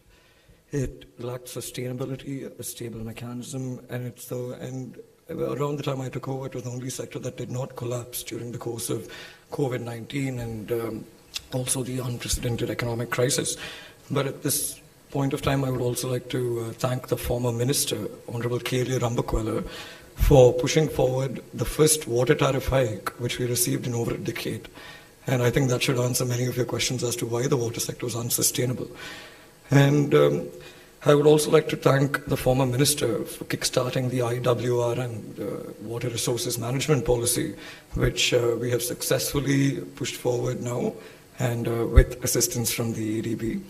Speaker 8: it lacked sustainability, a stable mechanism, and around the time I took over, it was the only sector that did not collapse during the course of COVID-19 and also the unprecedented economic crisis. But at this point of time, I would also like to thank the former minister, Honorable K.L. Rambakwela, for pushing forward the first water tariff hike, which we received in over a decade. And I think that should answer many of your questions as to why the water sector was unsustainable. And I would also like to thank the former minister for kickstarting the IWRM, Water Resources Management Policy, which we have successfully pushed forward now, and with assistance from the ADB.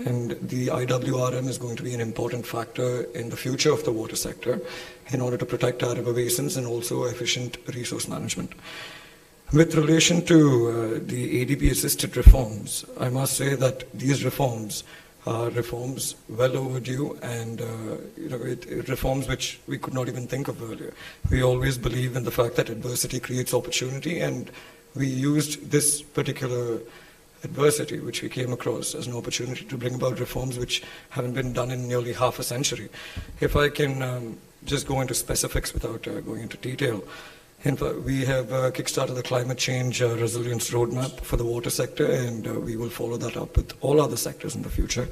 Speaker 8: And the IWRM is going to be an important factor in the future of the water sector in order to protect our river basins and also efficient resource management. With relation to the ADB-assisted reforms, I must say that these reforms are reforms well overdue and reforms which we could not even think of earlier. We always believe in the fact that adversity creates opportunity, and we used this particular adversity which we came across as an opportunity to bring about reforms which haven't been done in nearly half a century. If I can just go into specifics without going into detail, in fact, we have kickstarted the climate change resilience roadmap for the water sector, and we will follow that up with all other sectors in the future.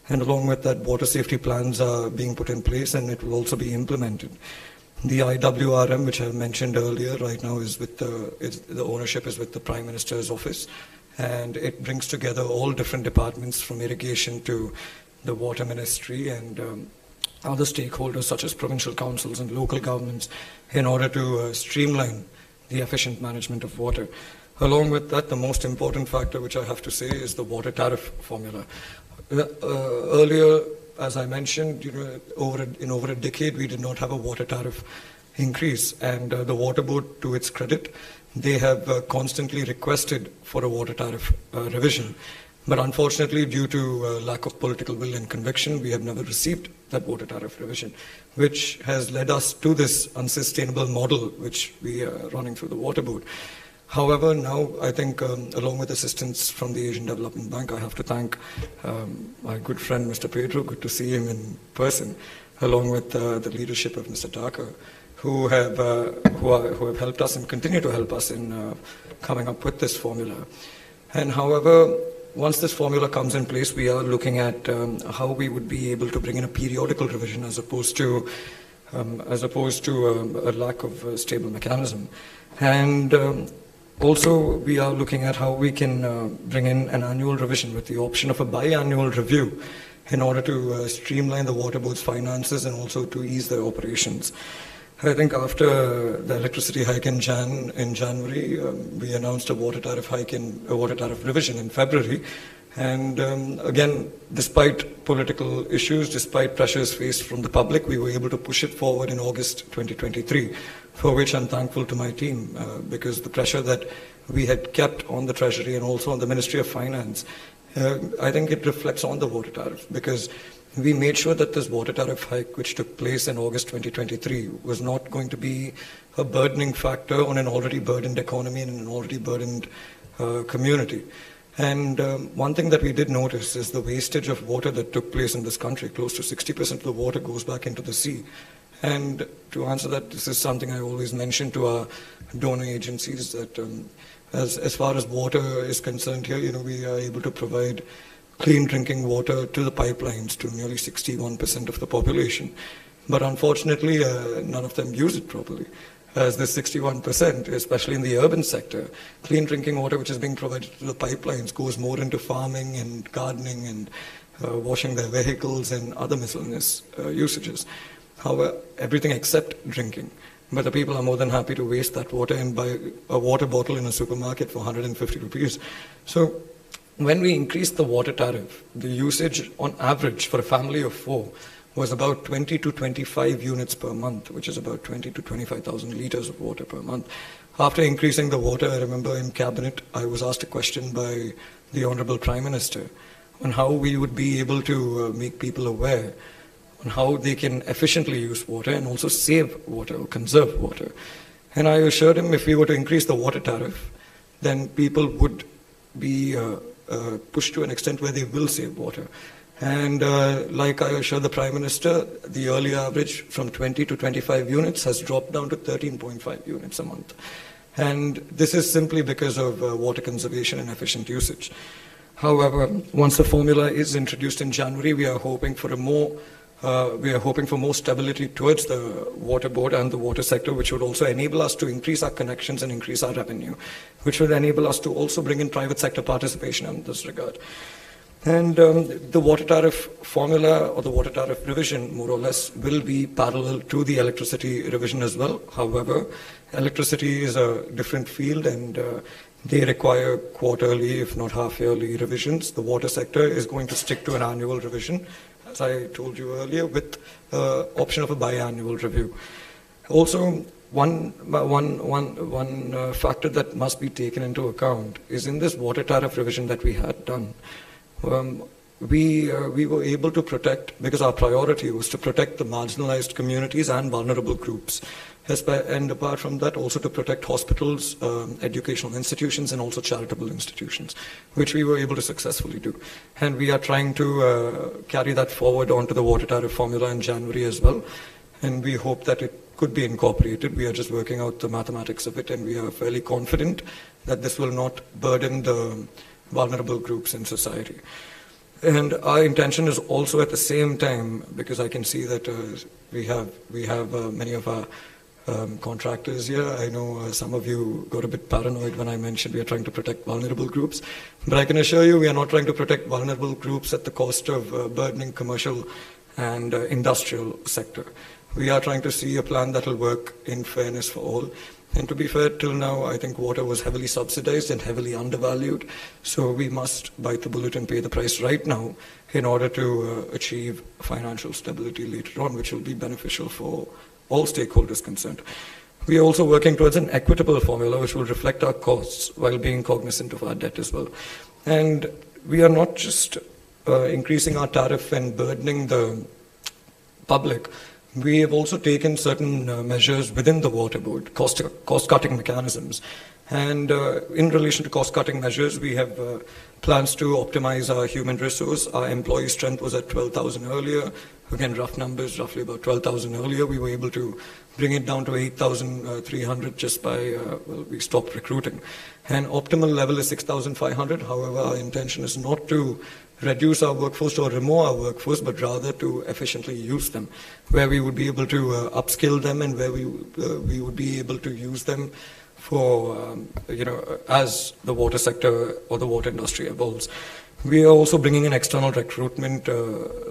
Speaker 8: And along with that, water safety plans are being put in place, and it will also be implemented. The IWRM, which I mentioned earlier, right now is with the ownership is with the Prime Minister's office, and it brings together all different departments from irrigation to the water ministry and other stakeholders such as provincial councils and local governments in order to streamline the efficient management of water. Along with that, the most important factor which I have to say is the water tariff formula. Earlier, as I mentioned, in over a decade, we did not have a water tariff increase, and the Water Board, to its credit, they have constantly requested for a water tariff revision. But unfortunately, due to lack of political will and conviction, we have never received that water tariff revision, which has led us to this unsustainable model which we are running through the Water Board. However, now I think along with assistance from the Asian Development Bank, I have to thank my good friend Mr. Pedro, good to see him in person, along with the leadership of Mr. Dhaka, who have helped us and continue to help us in coming up with this formula. And however, once this formula comes in place, we are looking at how we would be able to bring in a periodical revision as opposed to a lack of stable mechanism. And also, we are looking at how we can bring in an annual revision with the option of a biannual review in order to streamline the Water Board's finances and also to ease their operations. I think after the electricity hike in January, we announced a water tariff revision in February. And again, despite political issues, despite pressures faced from the public, we were able to push it forward in August 2023, for which I'm thankful to my team, because the pressure that we had kept on the Treasury and also on the Ministry of Finance, I think it reflects on the water tariff, because we made sure that this water tariff hike, which took place in August 2023, was not going to be a burdening factor on an already burdened economy and an already burdened community. And one thing that we did notice is the wastage of water that took place in this country. Close to 60% of the water goes back into the sea. And to answer that, this is something I always mention to our donor agencies, that as far as water is concerned here, we are able to provide clean drinking water to the pipelines to nearly 61% of the population. But unfortunately, none of them use it properly. As the 61%, especially in the urban sector, clean drinking water which is being provided to the pipelines goes more into farming and gardening and washing their vehicles and other miscellaneous usages. However, everything except drinking. But the people are more than happy to waste that water and buy a water bottle in a supermarket for 150 rupees. So when we increased the water tariff, the usage on average for a family of 4 was about 20 to 25 units per month, which is about 20 to 25,000 liters of water per month. After increasing the water, I remember in Cabinet, I was asked a question by the Honorable Prime Minister on how we would be able to make people aware on how they can efficiently use water and also save water or conserve water. And I assured him if we were to increase the water tariff, then people would be pushed to an extent where they will save water. And like I assured the Prime Minister, the yearly average from 20 to 25 units has dropped down to 13.5 units a month. And this is simply because of water conservation and efficient usage. However, once the formula is introduced in January, we are hoping for more stability towards the water board and the water sector, which would also enable us to increase our connections and increase our revenue, which would enable us to also bring in private sector participation in this regard. And the water tariff formula or the water tariff revision, more or less, will be parallel to the electricity revision as well. However, electricity is a different field and they require quarterly, if not half-yearly revisions. The water sector is going to stick to an annual revision, as I told you earlier, with option of a biannual review. Also, one factor that must be taken into account is in this water tariff revision that we had done, we were able to protect, because our priority was to protect the marginalized communities and vulnerable groups. And apart from that, also to protect hospitals, educational institutions, and also charitable institutions, which we were able to successfully do. And we are trying to carry that forward onto the water tariff formula in January as well. And we hope that it could be incorporated. We are just working out the mathematics of it, and we are fairly confident that this will not burden the vulnerable groups in society. And our intention is also at the same time, because I can see that we have many of our contractors here. I know some of you got a bit paranoid when I mentioned we are trying to protect vulnerable groups, but I can assure you we are not trying to protect vulnerable groups at the cost of burdening commercial and industrial sector. We are trying to see a plan that will work in fairness for all. And to be fair, till now, I think water was heavily subsidized and heavily undervalued. So we must bite the bullet and pay the price right now in order to achieve financial stability later on, which will be beneficial for all stakeholders concerned. We are also working towards an equitable formula which will reflect our costs while being cognizant of our debt as well. And we are not just increasing our tariff and burdening the public. We have also taken certain measures within the water board, cost-cutting mechanisms. And in relation to cost-cutting measures, we have plans to optimize our human resource. Our employee strength was at 12,000 earlier. Again, rough numbers, roughly about 12,000 earlier. We were able to bring it down to 8,300 just by, we stopped recruiting. And optimal level is 6,500. However, our intention is not to reduce our workforce or remove our workforce, but rather to efficiently use them, where we would be able to upskill them and where we would be able to use them for, as the water sector or the water industry evolves. We are also bringing in external recruitment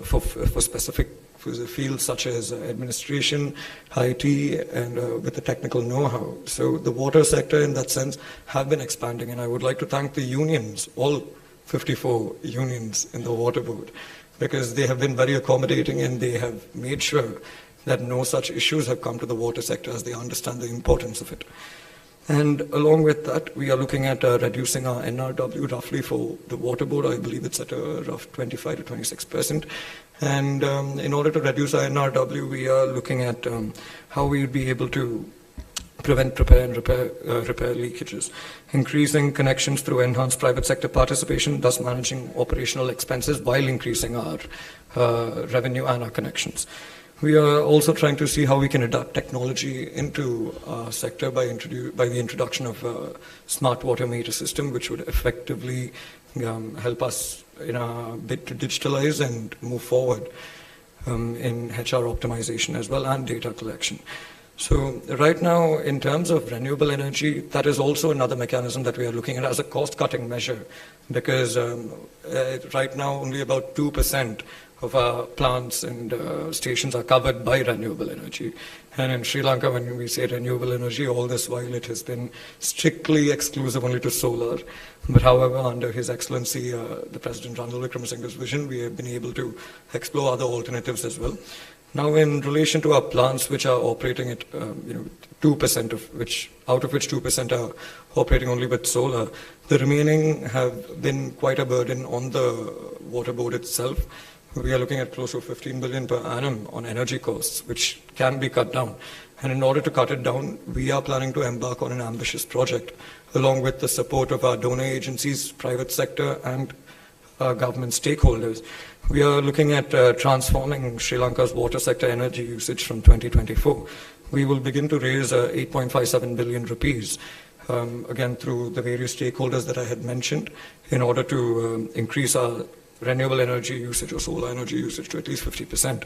Speaker 8: for specific fields such as administration, IT, and with the technical know-how. So the water sector in that sense have been expanding, and I would like to thank the unions, all 54 unions in the water board, because they have been very accommodating and they have made sure that no such issues have come to the water sector as they understand the importance of it. And along with that, we are looking at reducing our NRW roughly for the water board. I believe it's at a rough 25 to 26%. And in order to reduce our NRW, we are looking at how we would be able to prevent repair leakages, increasing connections through enhanced private sector participation, thus managing operational expenses while increasing our revenue and our connections. We are also trying to see how we can adapt technology into our sector by the introduction of a smart water meter system, which would effectively help us in our bid to digitalize and move forward in HR optimization as well and data collection. So right now, in terms of renewable energy, that is also another mechanism that we are looking at as a cost-cutting measure, because right now only about 2% of our plants and stations are covered by renewable energy. And in Sri Lanka, when we say renewable energy, all this while it has been strictly exclusive only to solar. But however, under His Excellency, the President Ranil Wickremesinghe's vision, we have been able to explore other alternatives as well. Now, in relation to our plants, which are operating at 2% out of which 2% are operating only with solar, the remaining have been quite a burden on the water board itself, we are looking at close to 15 billion per annum on energy costs, which can be cut down. And in order to cut it down, we are planning to embark on an ambitious project, along with the support of our donor agencies, private sector, and government stakeholders. We are looking at transforming Sri Lanka's water sector energy usage from 2024. We will begin to raise 8.57 billion rupees, again through the various stakeholders that I had mentioned, in order to increase our renewable energy usage or solar energy usage to at least 50%.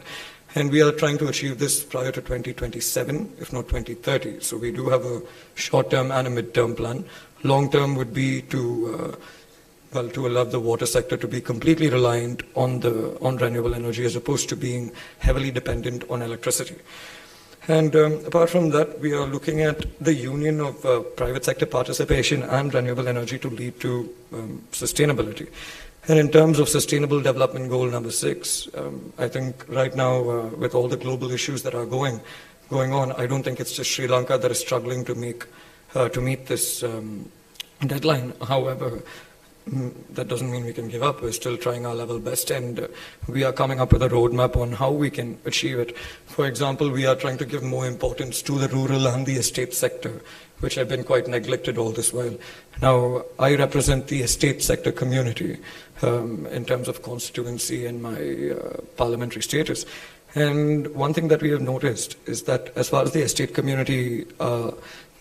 Speaker 8: And we are trying to achieve this prior to 2027, if not 2030. So we do have a short-term and a mid-term plan. Long-term would be to allow the water sector to be completely reliant on renewable energy as opposed to being heavily dependent on electricity. And apart from that, we are looking at the union of private sector participation and renewable energy to lead to sustainability. And in terms of Sustainable Development Goal number 6, I think right now, with all the global issues that are going on, I don't think it's just Sri Lanka that is struggling to meet this deadline. However, that doesn't mean we can give up. We're still trying our level best, and we are coming up with a roadmap on how we can achieve it. For example, we are trying to give more importance to the rural and the estate sector, which have been quite neglected all this while. Now, I represent the estate sector community in terms of constituency and my parliamentary status. And one thing that we have noticed is that as far as the estate community,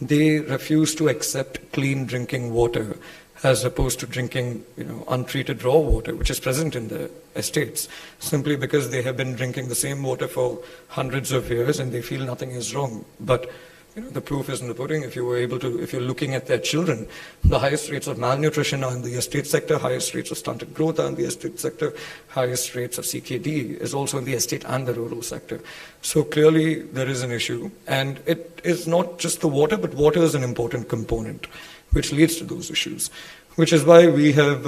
Speaker 8: they refuse to accept clean drinking water as opposed to drinking, untreated raw water, which is present in the estates, simply because they have been drinking the same water for hundreds of years and they feel nothing is wrong. But the proof is in the pudding. If you're looking at their children, the highest rates of malnutrition are in the estate sector, highest rates of stunted growth are in the estate sector, highest rates of CKD is also in the estate and the rural sector. So clearly there is an issue, and it is not just the water, but water is an important component, which leads to those issues, which is why we have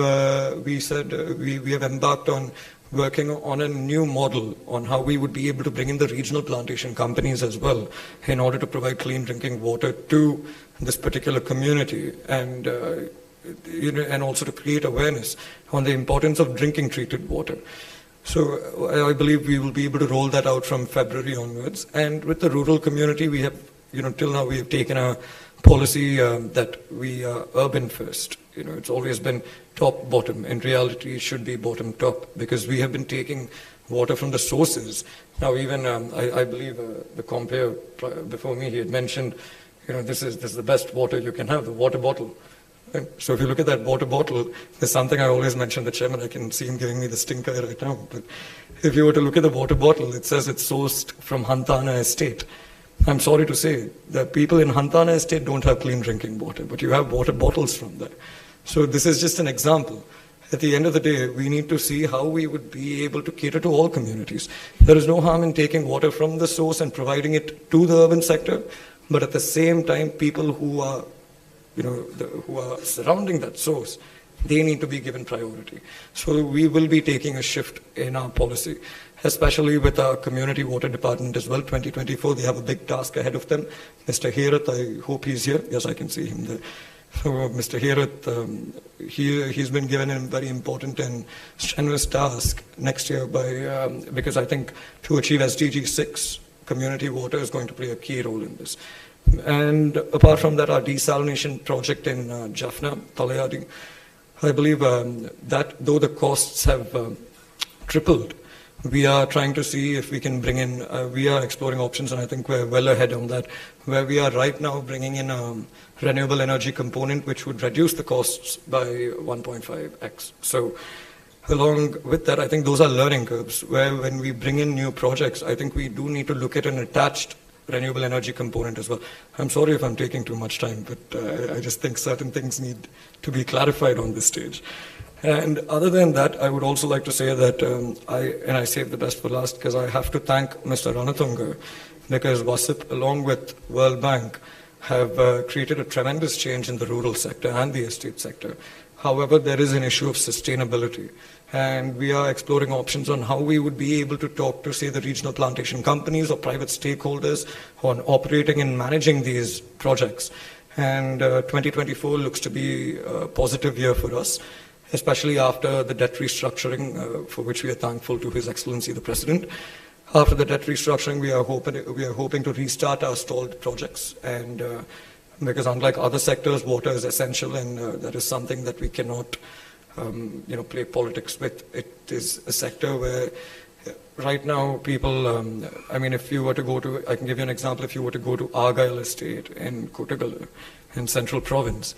Speaker 8: embarked on working on a new model on how we would be able to bring in the regional plantation companies as well in order to provide clean drinking water to this particular community, and also to create awareness on the importance of drinking treated water. So I believe we will be able to roll that out from February onwards. And with the rural community, we have, till now we have taken a policy that we are urban first. It's always been top bottom. In reality, it should be bottom top, because we have been taking water from the sources. Now, even I believe the compere before me, he had mentioned, this is the best water you can have, the water bottle. Right? So if you look at that water bottle, there's something I always mention the chairman. I can see him giving me the stink eye right now. But if you were to look at the water bottle, it says it's sourced from Hantana Estate. I'm sorry to say that people in Hantana Estate don't have clean drinking water, but you have water bottles from there. So this is just an example. At the end of the day, we need to see how we would be able to cater to all communities. There is no harm in taking water from the source and providing it to the urban sector, but at the same time, people who are, who are surrounding that source, they need to be given priority. So we will be taking a shift in our policy, especially with our community water department as well. 2024, they have a big task ahead of them. Mr. Herath, I hope he's here. Yes, I can see him there. So Mr. Herath, he's been given a very important and strenuous task next year because I think to achieve SDG 6, community water is going to play a key role in this. And apart from that, our desalination project in Jaffna, Talayadi, I believe that though the costs have tripled, we are trying to see if we can bring in, we are exploring options, and I think we're well ahead on that, where we are right now bringing in a renewable energy component which would reduce the costs by 1.5x. So along with that, I think those are learning curves, where when we bring in new projects, I think we do need to look at an attached renewable energy component as well. I'm sorry if I'm taking too much time, but I just think certain things need to be clarified on this stage. And other than that, I would also like to say that I saved the best for last, because I have to thank Mr. Ranatunga, because WASIP, along with World Bank, have created a tremendous change in the rural sector and the estate sector. However, there is an issue of sustainability, and we are exploring options on how we would be able to talk to, say, the regional plantation companies or private stakeholders on operating and managing these projects. And 2024 looks to be a positive year for us. especially after the debt restructuring, for which we are thankful to His Excellency the President. After the debt restructuring, we are hoping to restart our stalled projects, and because unlike other sectors, water is essential, and that is something that we cannot, play politics with. It is a sector where right now people, if you were to go to, I can give you an example, if you were to go to Argyle Estate in Kotagala in Central Province,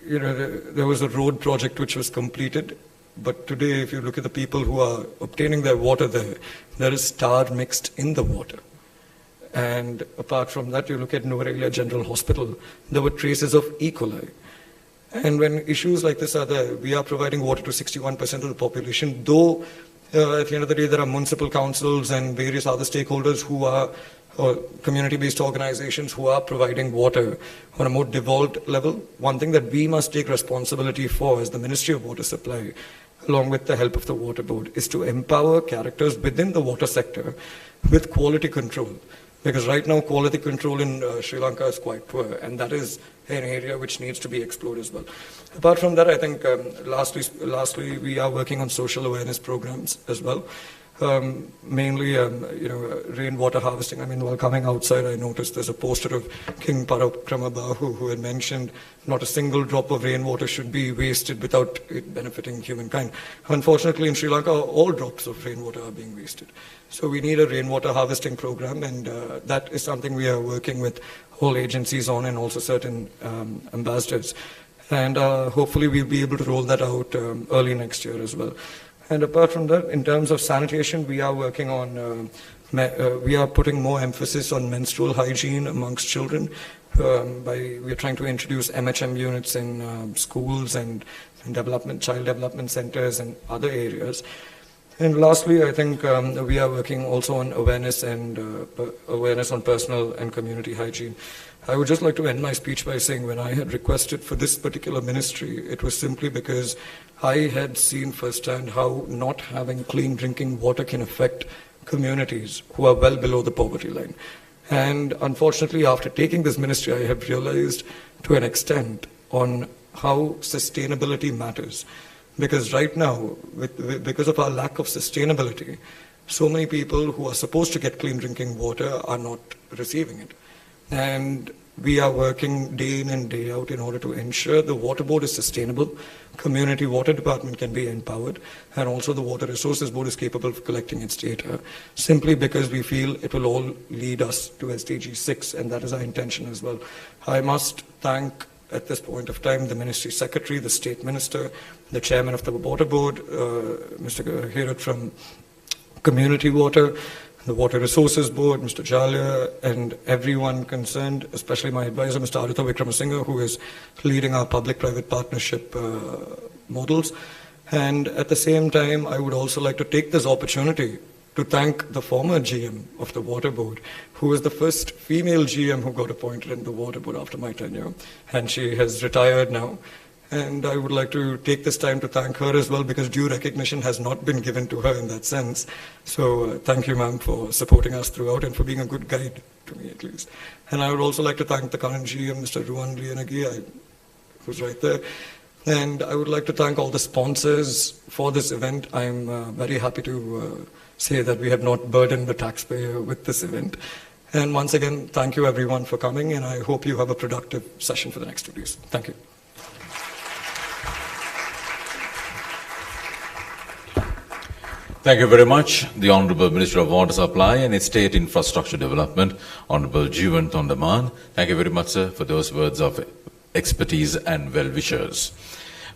Speaker 8: there was a road project which was completed, but today if you look at the people who are obtaining their water there is tar mixed in the water. And apart from that, you look at Norelia General Hospital, there were traces of E. coli. And when issues like this are there, we are providing water to 61% of the population, though at the end of the day, there are municipal councils and various other stakeholders who are, or community-based organizations who are providing water on a more devolved level. One thing that we must take responsibility for as the Ministry of Water Supply, along with the help of the Water Board, is to empower characters within the water sector with quality control. Because right now, quality control in Sri Lanka is quite poor, and that is an area which needs to be explored as well. Apart from that, I think, lastly, we are working on social awareness programs as well. Mainly, rainwater harvesting. While coming outside, I noticed there's a poster of King Parakramabahu who had mentioned not a single drop of rainwater should be wasted without it benefiting humankind. Unfortunately, in Sri Lanka, all drops of rainwater are being wasted. So we need a rainwater harvesting program, and that is something we are working with all agencies on, and also certain ambassadors. And hopefully we'll be able to roll that out early next year as well. And apart from that, in terms of sanitation, we are working on, we are putting more emphasis on menstrual hygiene amongst children. We are trying to introduce MHM units in schools and child development centers and other areas. And lastly, I think we are working also on awareness on personal and community hygiene. I would just like to end my speech by saying when I had requested for this particular ministry, it was simply because I had seen firsthand how not having clean drinking water can affect communities who are well below the poverty line. And unfortunately, after taking this ministry, I have realized to an extent on how sustainability matters. Because right now, because of our lack of sustainability, so many people who are supposed to get clean drinking water are not receiving it. And we are working day in and day out in order to ensure the water board is sustainable, community water department can be empowered, and also the water resources board is capable of collecting its data, simply because we feel it will all lead us to SDG 6, and that is our intention as well. I must thank at this point of time the Ministry Secretary, the State Minister, the Chairman of the Water Board, Mr. Herat from Community Water, the Water Resources Board, Mr. Jalia, and everyone concerned, especially my advisor, Mr. Aditya Vikramasinghe, who is leading our public-private partnership models. And at the same time, I would also like to take this opportunity to thank the former GM of the Water Board, who was the first female GM who got appointed in the Water Board after my tenure, and she has retired now. And I would like to take this time to thank her as well, because due recognition has not been given to her in that sense. So thank you, ma'am, for supporting us throughout and for being a good guide to me, at least. And I would also like to thank the current GM, Mr. Ruan Lianagi, who's right there. And I would like to thank all the sponsors for this event. I'm very happy to say that we have not burdened the taxpayer with this event. And once again, thank you everyone for coming, and I hope you have a productive session for the next 2 days. Thank you.
Speaker 3: Thank you very much, the Honorable Minister of Water Supply and State Infrastructure Development, Honorable Jeevan Thondaman. Thank you very much, sir, for those words of expertise and well-wishers.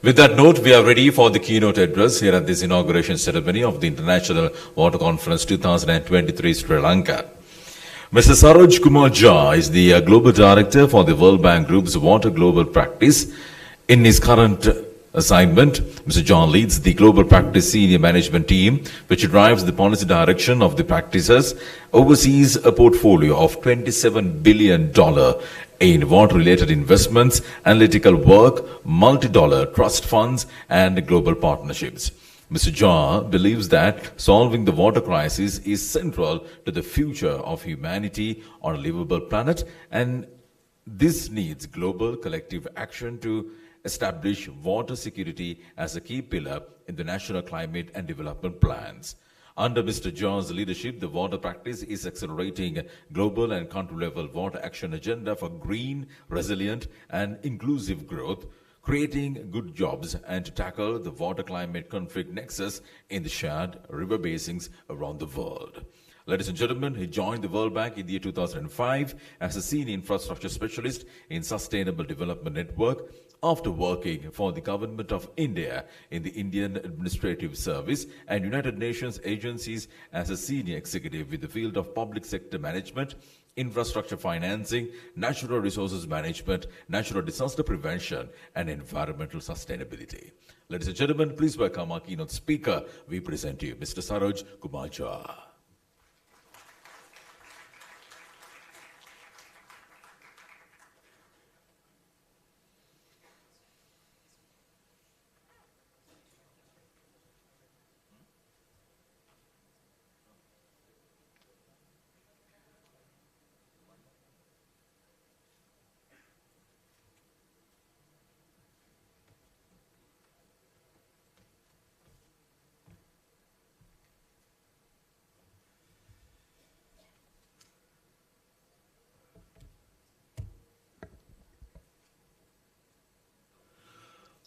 Speaker 3: With that note, we are ready for the keynote address here at this inauguration ceremony of the International Water Conference 2023 Sri Lanka. Mr. Saroj Kumar Jha is the Global Director for the World Bank Group's Water Global Practice. In his current assignment, Mr. John leads the Global Practice Senior Management Team, which drives the policy direction of the practices, oversees a portfolio of $27 billion in water-related investments, analytical work, multi-dollar trust funds, and global partnerships. Mr. Jha believes that solving the water crisis is central to the future of humanity on a livable planet, and this needs global collective action to establish water security as a key pillar in the national climate and development plans. Under Mr. John's leadership, the water practice is accelerating global and country-level water action agenda for green, resilient, and inclusive growth, creating good jobs, and to tackle the water-climate conflict nexus in the shared river basins around the world. Ladies and gentlemen, he joined the World Bank in the year 2005 as a senior infrastructure specialist in Sustainable Development Network, after working for the Government of India in the Indian Administrative Service and United Nations agencies as a senior executive with the field of public sector management, infrastructure financing, natural resources management, natural disaster prevention, and environmental sustainability. Ladies and gentlemen, please welcome our keynote speaker. We present to you Mr. Saroj Kumar Jha.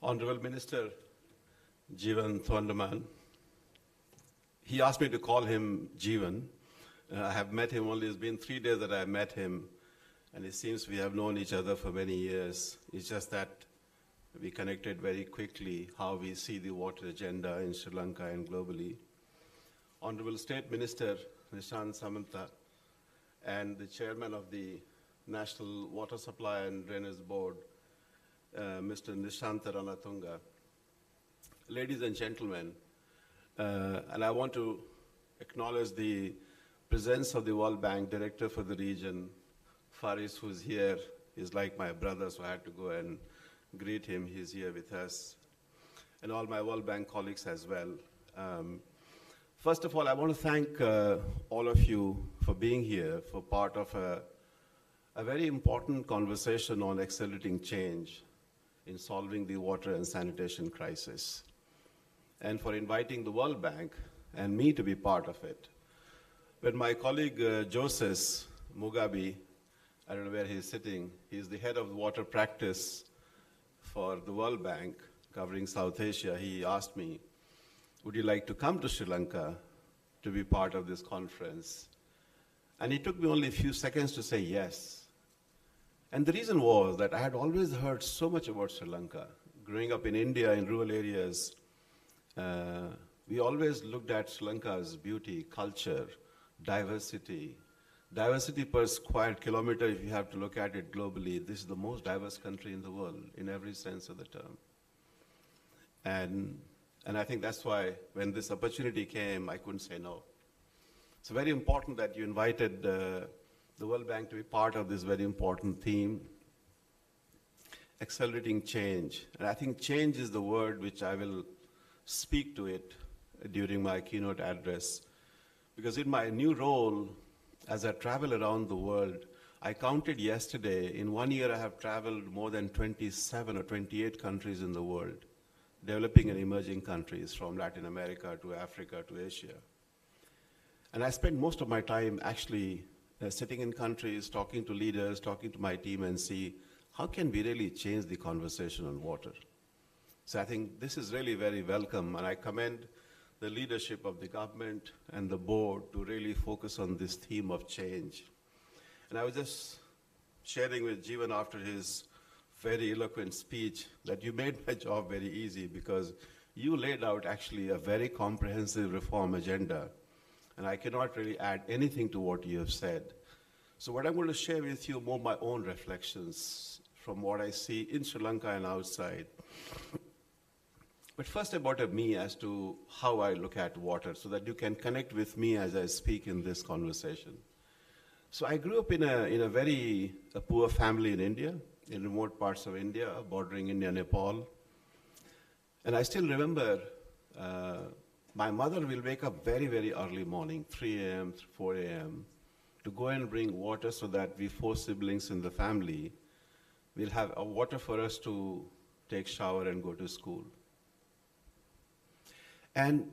Speaker 9: Honorable Minister Jeevan Thondaman. He asked me to call him Jeevan. I have met him only, it's been 3 days that I have met him, and it seems we have known each other for many years. It's just that we connected very quickly how we see the water agenda in Sri Lanka and globally. Honorable State Minister Nishant Samanta and the Chairman of the National Water Supply and Drainage Board, Mr. Nishanta Ranatunga. Ladies and gentlemen, and I want to acknowledge the presence of the World Bank Director for the region, Faris, who's here. He's like my brother, so I had to go and greet him. He's here with us. And all my World Bank colleagues as well. First of all, I want to thank all of you for being here, for part of a very important conversation on accelerating change in solving the water and sanitation crisis, and for inviting the World Bank and me to be part of it. When my colleague Joseph Mugabe, I don't know where he's sitting, he's the head of water practice for the World Bank covering South Asia, he asked me, would you like to come to Sri Lanka to be part of this conference? And it took me only a few seconds to say yes. And the reason was that I had always heard so much about Sri Lanka. Growing up in India, in rural areas, we always looked at Sri Lanka's beauty, culture, diversity. Diversity per square kilometer, if you have to look at it globally, this is the most diverse country in the world, in every sense of the term. And I think that's why when this opportunity came, I couldn't say no. It's very important that you invited the World Bank to be part of this very important theme, accelerating change. And I think change is the word which I will speak to it during my keynote address. Because in my new role, as I travel around the world, I counted yesterday, in 1 year I have traveled more than 27 or 28 countries in the world, developing and emerging countries from Latin America to Africa to Asia. And I spend most of my time actually sitting in countries, talking to leaders, talking to my team and see how can we really change the conversation on water. So I think this is really very welcome, and I commend the leadership of the government and the board to really focus on this theme of change. And I was just sharing with Jeevan after his very eloquent speech that you made my job very easy because you laid out actually a very comprehensive reform agenda. And I cannot really add anything to what you have said. So what I'm going to share with you more my own reflections from what I see in Sri Lanka and outside. But first about me as to how I look at water so that you can connect with me as I speak in this conversation. So I grew up in a very poor family in India, in remote parts of India, bordering India and Nepal. And I still remember my mother will wake up very, very early morning, 3 a.m., 4 a.m., to go and bring water so that we 4 siblings in the family will have water for us to take shower and go to school. And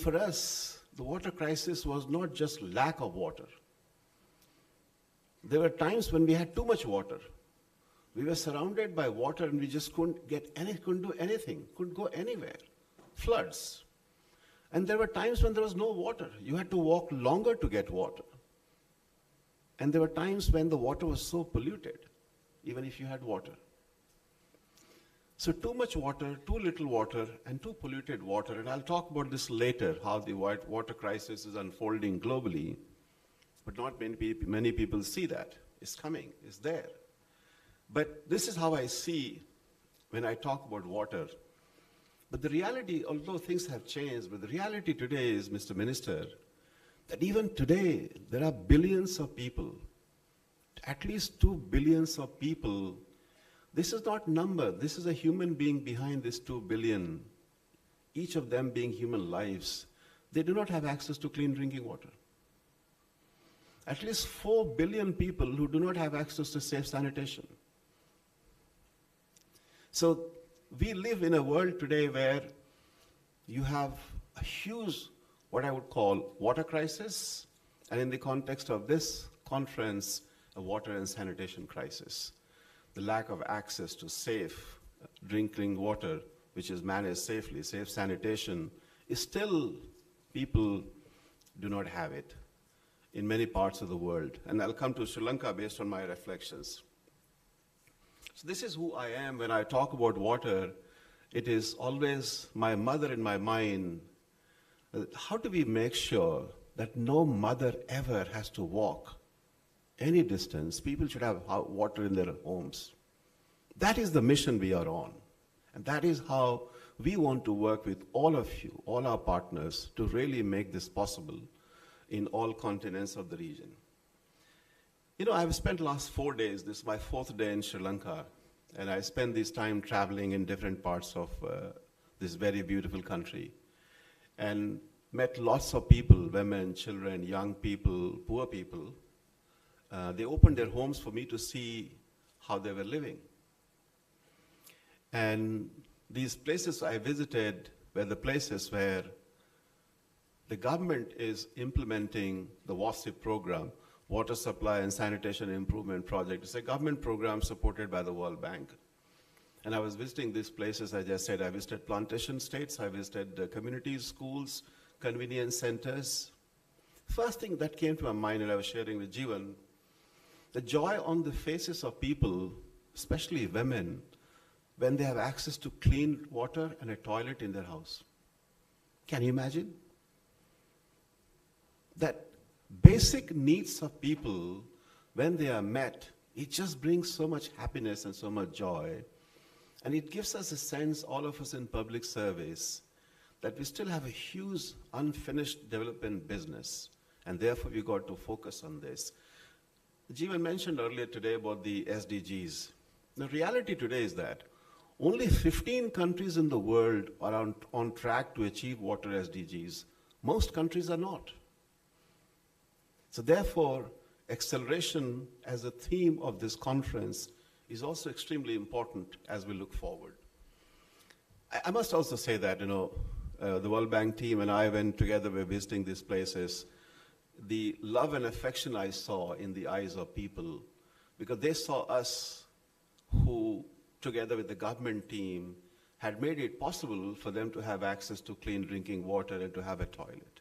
Speaker 9: for us, the water crisis was not just lack of water. There were times when we had too much water. We were surrounded by water and we just couldn't do anything, couldn't go anywhere. Floods. And there were times when there was no water. You had to walk longer to get water. And there were times when the water was so polluted, even if you had water. So too much water, too little water, and too polluted water. And I'll talk about this later, how the water crisis is unfolding globally. But not many people see that. It's coming, it's there. But this is how I see when I talk about water. But the reality, although things have changed, but the reality today is, Mr. Minister, that even today there are billions of people, at least 2 billion of people. This is not number, this is a human being behind this 2 billion, each of them being human lives. They do not have access to clean drinking water. At least 4 billion people who do not have access to safe sanitation. So we live in a world today where you have a huge, what I would call, water crisis, and in the context of this conference, a water and sanitation crisis. The lack of access to safe drinking water, which is managed safely, safe sanitation, is still, people do not have it in many parts of the world. And I'll come to Sri Lanka based on my reflections. So this is who I am when I talk about water. It is always my mother in my mind. How do we make sure that no mother ever has to walk any distance? People should have water in their homes. That is the mission we are on. And that is how we want to work with all of you, all our partners, to really make this possible in all continents of the region. You know, I've spent the last 4 days, this is my 4th day in Sri Lanka, and I spent this time traveling in different parts of this very beautiful country, and met lots of people, women, children, young people, poor people. They opened their homes for me to see how they were living. And these places I visited were the places where the government is implementing the WASIP program, Water Supply and Sanitation Improvement Project. It's a government program supported by the World Bank. And I was visiting these places, I just said, I visited plantation states, I visited communities, schools, convenience centers. First thing that came to my mind, and I was sharing with Jeevan, the joy on the faces of people, especially women, when they have access to clean water and a toilet in their house. Can you imagine? That basic needs of people, when they are met, it just brings so much happiness and so much joy. And it gives us a sense, all of us in public service, that we still have a huge unfinished development business. And therefore, we got to focus on this. Jeevan mentioned earlier today about the SDGs. The reality today is that only 15 countries in the world are on track to achieve water SDGs. Most countries are not. So therefore, acceleration as a theme of this conference is also extremely important as we look forward. I must also say that, the World Bank team and I went together, we're visiting these places. The love and affection I saw in the eyes of people, because they saw us who, together with the government team, had made it possible for them to have access to clean drinking water and to have a toilet.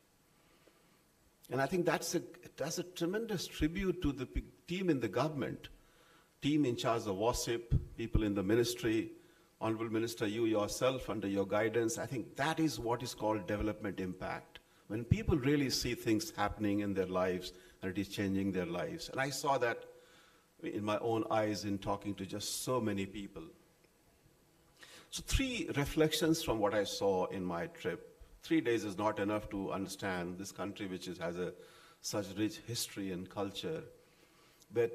Speaker 9: And I think that's a tremendous tribute to the team in the government, team in charge of WASIP, people in the ministry, Honorable Minister, you yourself, under your guidance. I think that is what is called development impact. When people really see things happening in their lives and it is changing their lives. And I saw that in my own eyes in talking to just so many people. So 3 reflections from what I saw in my trip. 3 days is not enough to understand this country, which has such rich history and culture. But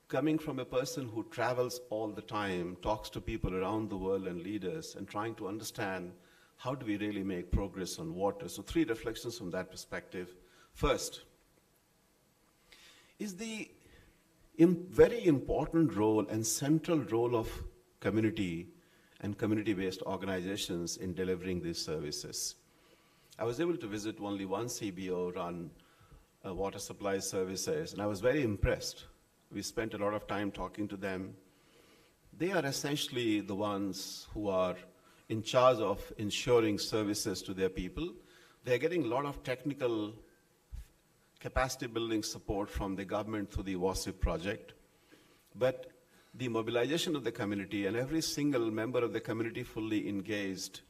Speaker 9: coming from a person who travels all the time, talks to people around the world and leaders, and trying to understand how do we really make progress on water. So 3 reflections from that perspective. First, is the very important role and central role of community and community-based organizations in delivering these services. I was able to visit only one CBO run water supply services, and I was very impressed. We spent a lot of time talking to them. They are essentially the ones who are in charge of ensuring services to their people. They're getting a lot of technical capacity building support from the government through the WASIP project. But the mobilization of the community and every single member of the community fully engaged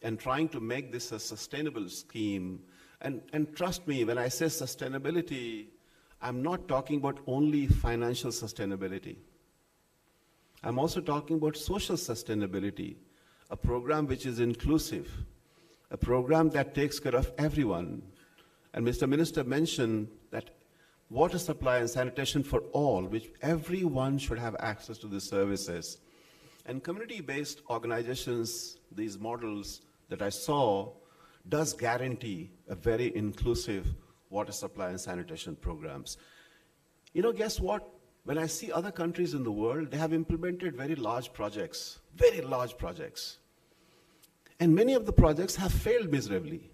Speaker 9: and trying to make this a sustainable scheme. And trust me, when I say sustainability, I'm not talking about only financial sustainability. I'm also talking about social sustainability, a program which is inclusive, a program that takes care of everyone. And Mr. Minister mentioned that water supply and sanitation for all, which everyone should have access to the services. And community-based organizations, these models that I saw, does guarantee a very inclusive water supply and sanitation programs. You know, guess what? When I see other countries in the world, they have implemented very large projects. And many of the projects have failed miserably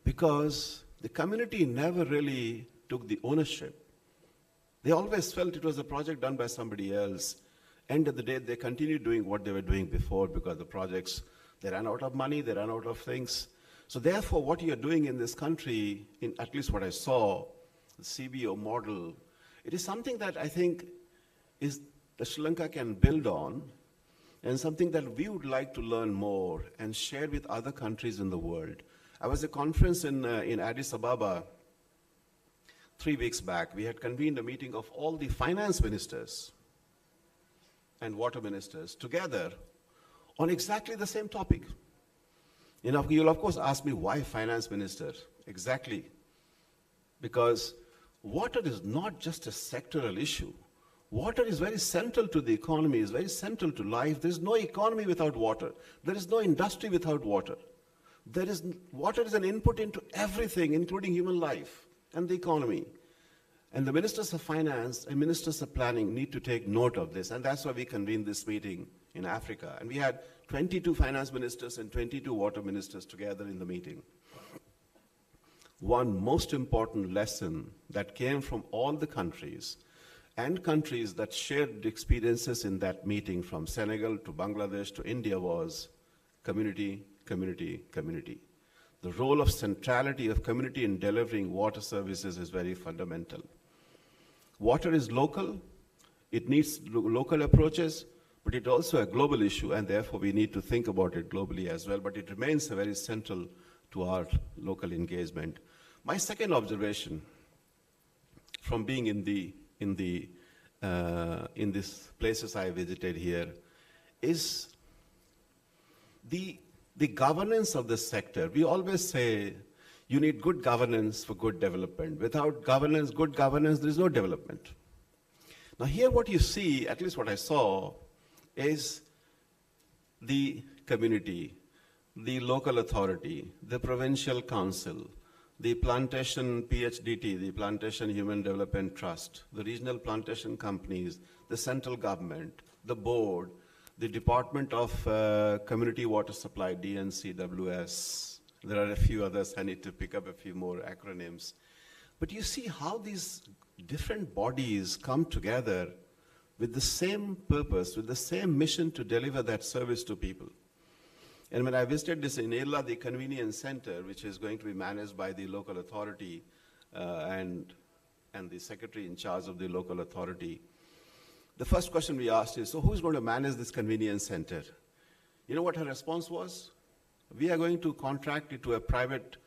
Speaker 9: because the community never really took the ownership. They always felt it was a project done by somebody else. End of the day, they continued doing what they were doing before because the projects, they ran out of money, they ran out of things. So therefore, what you're doing in this country, in at least what I saw, the CBO model, it is something that I think is that Sri Lanka can build on and something that we would like to learn more and share with other countries in the world. I was at a conference in Addis Ababa 3 weeks back. We had convened a meeting of all the finance ministers and water ministers together on exactly the same topic. You know, you'll of course ask me, why finance minister? Exactly. Because water is not just a sectoral issue. Water is very central to the economy, is very central to life. There is no economy without water. There is no industry without water. Water is an input into everything, including human life and the economy. And the ministers of finance and ministers of planning need to take note of this. And that's why we convened this meeting in Africa. And we had 22 finance ministers and 22 water ministers together in the meeting. One most important lesson that came from all the countries and countries that shared experiences in that meeting, from Senegal to Bangladesh to India, was community, community, community. The role of centrality of community in delivering water services is very fundamental. Water is local, it needs local approaches, but it's also a global issue, and therefore we need to think about it globally as well, but it remains very central to our local engagement. My second observation from being in these places I visited here is the governance of this sector. We always say you need good governance for good development. Without governance, good governance, there is no development. Now here what you see, at least what I saw, is the community, the local authority, the provincial council, the plantation PHDT, the Plantation Human Development Trust, the regional plantation companies, the central government, the board, the Department of Community Water Supply, DNCWS. There are a few others. I need to pick up a few more acronyms. But you see how these different bodies come together with the same purpose, with the same mission to deliver that service to people. And when I visited this in Irla, the convenience center, which is going to be managed by the local authority and the secretary in charge of the local authority, the first question we asked is, so who's going to manage this convenience center? You know what her response was? We are going to contract it to a private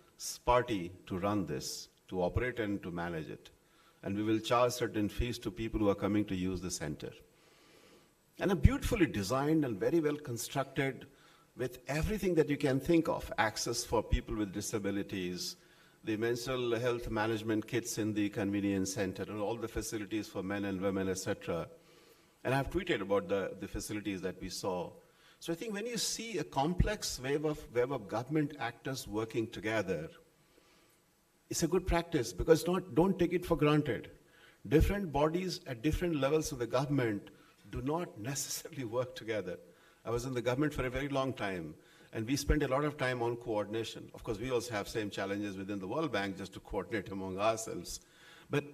Speaker 9: party to run this, to operate and to manage it. And we will charge certain fees to people who are coming to use the center. And a beautifully designed and very well constructed, with everything that you can think of, access for people with disabilities, the mental health management kits in the convenience center, and all the facilities for men and women, etc. And I've tweeted about the facilities that we saw. So I think when you see a complex web of government actors working together, it's a good practice, because don't take it for granted. Different bodies at different levels of the government do not necessarily work together. I was in the government for a very long time, and we spent a lot of time on coordination. Of course, we also have same challenges within the World Bank just to coordinate among ourselves. But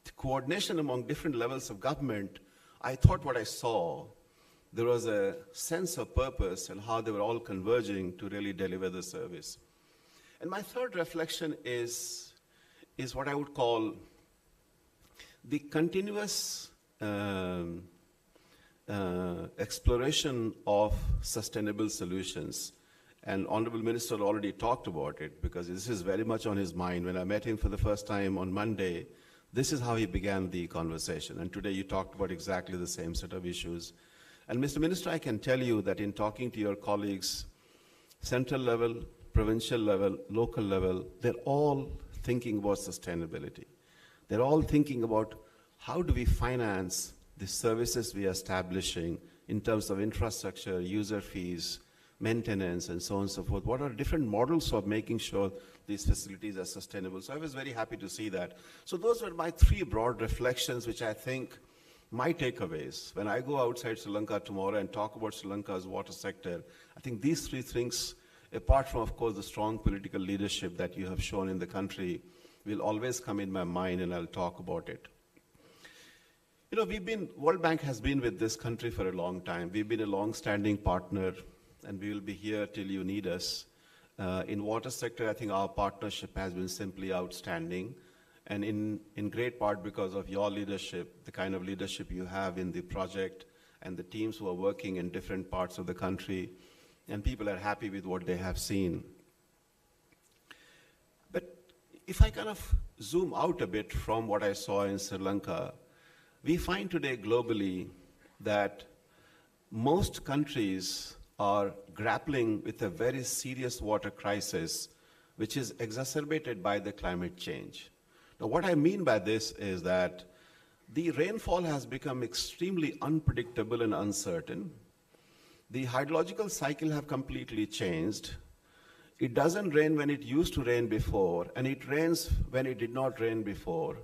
Speaker 9: the coordination among different levels of government, I thought what I saw, there was a sense of purpose and how they were all converging to really deliver the service. And my third reflection is what I would call the continuous exploration of sustainable solutions. And Honorable Minister already talked about it because this is very much on his mind. When I met him for the first time on Monday, this is how he began the conversation. And today you talked about exactly the same set of issues. And Mr. Minister, I can tell you that in talking to your colleagues, central level, provincial level, local level, they're all thinking about sustainability. They're all thinking about how do we finance the services we are establishing in terms of infrastructure, user fees, maintenance, and so on and so forth. What are different models of making sure these facilities are sustainable? So I was very happy to see that. So those were my three broad reflections, which I think my takeaways. When I go outside Sri Lanka tomorrow and talk about Sri Lanka's water sector, I think these three things, apart from, of course, the strong political leadership that you have shown in the country, will always come in my mind, and I'll talk about it. You know, World Bank has been with this country for a long time. We've been a long-standing partner, and we will be here till you need us. In water sector, I think our partnership has been simply outstanding, and in great part because of your leadership, the kind of leadership you have in the project, and the teams who are working in different parts of the country, and people are happy with what they have seen. But if I kind of zoom out a bit from what I saw in Sri Lanka, we find today globally that most countries are grappling with a very serious water crisis, which is exacerbated by the climate change. Now, what I mean by this is that the rainfall has become extremely unpredictable and uncertain. The hydrological cycle have completely changed. It doesn't rain when it used to rain before, and it rains when it did not rain before.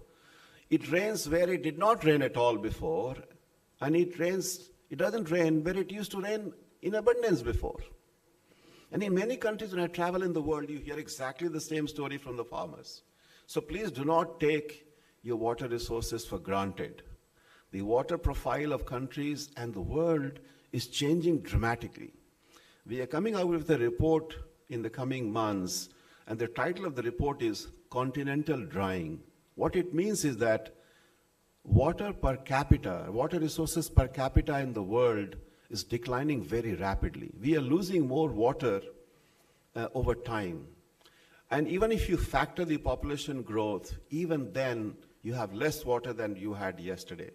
Speaker 9: It rains where it did not rain at all before, and it doesn't rain where it used to rain in abundance before. And in many countries, when I travel in the world, you hear exactly the same story from the farmers. So please do not take your water resources for granted. The water profile of countries and the world is changing dramatically. We are coming out with a report in the coming months, and the title of the report is Continental Drying. What it means is that water resources per capita in the world is declining very rapidly. We are losing more water over time. And even if you factor the population growth, even then you have less water than you had yesterday.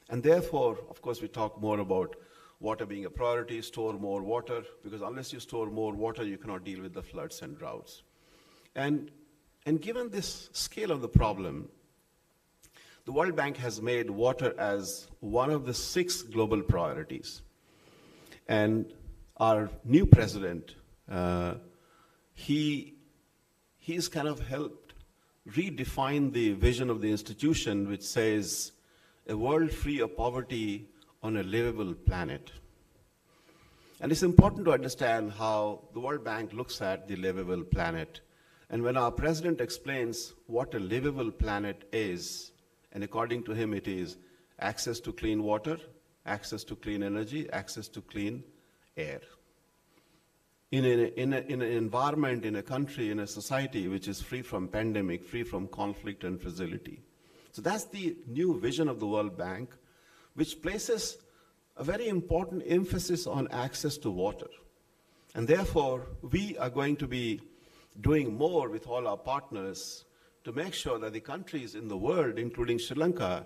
Speaker 9: And therefore, of course, we talk more about water being a priority, store more water, because unless you store more water, you cannot deal with the floods and droughts. And given this scale of the problem, the World Bank has made water as one of the 6 global priorities. And our new president, he's kind of helped redefine the vision of the institution, which says a world free of poverty on a livable planet. And it's important to understand how the World Bank looks at the livable planet. And when our president explains what a livable planet is, and according to him it is access to clean water, access to clean energy, access to clean air. In an environment, in a country, in a society which is free from pandemic, free from conflict and fragility. So that's the new vision of the World Bank, which places a very important emphasis on access to water. And therefore, we are going to be doing more with all our partners to make sure that the countries in the world, including Sri Lanka,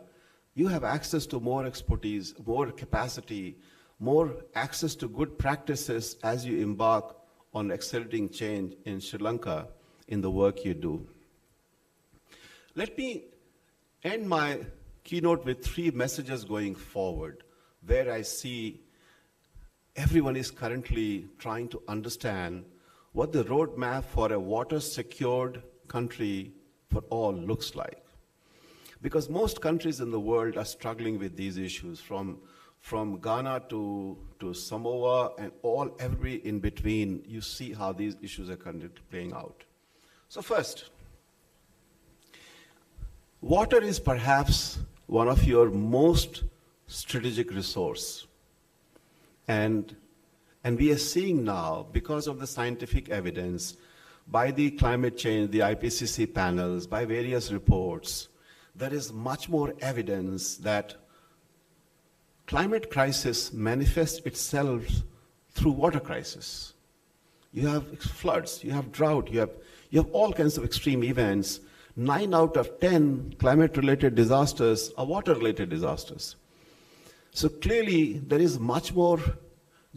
Speaker 9: you have access to more expertise, more capacity, more access to good practices as you embark on accelerating change in Sri Lanka in the work you do. Let me end my keynote with 3 messages going forward, where I see everyone is currently trying to understand what the roadmap for a water-secured country for all looks like. Because most countries in the world are struggling with these issues, from from Ghana to Samoa and every in between, you see how these issues are currently playing out. So first, water is perhaps one of your most strategic resource. And we are seeing now, because of the scientific evidence, by the climate change, the IPCC panels, by various reports, there is much more evidence that climate crisis manifests itself through water crisis. You have floods, you have drought, you have all kinds of extreme events. 9 out of 10 climate-related disasters are water-related disasters. So clearly, there is much more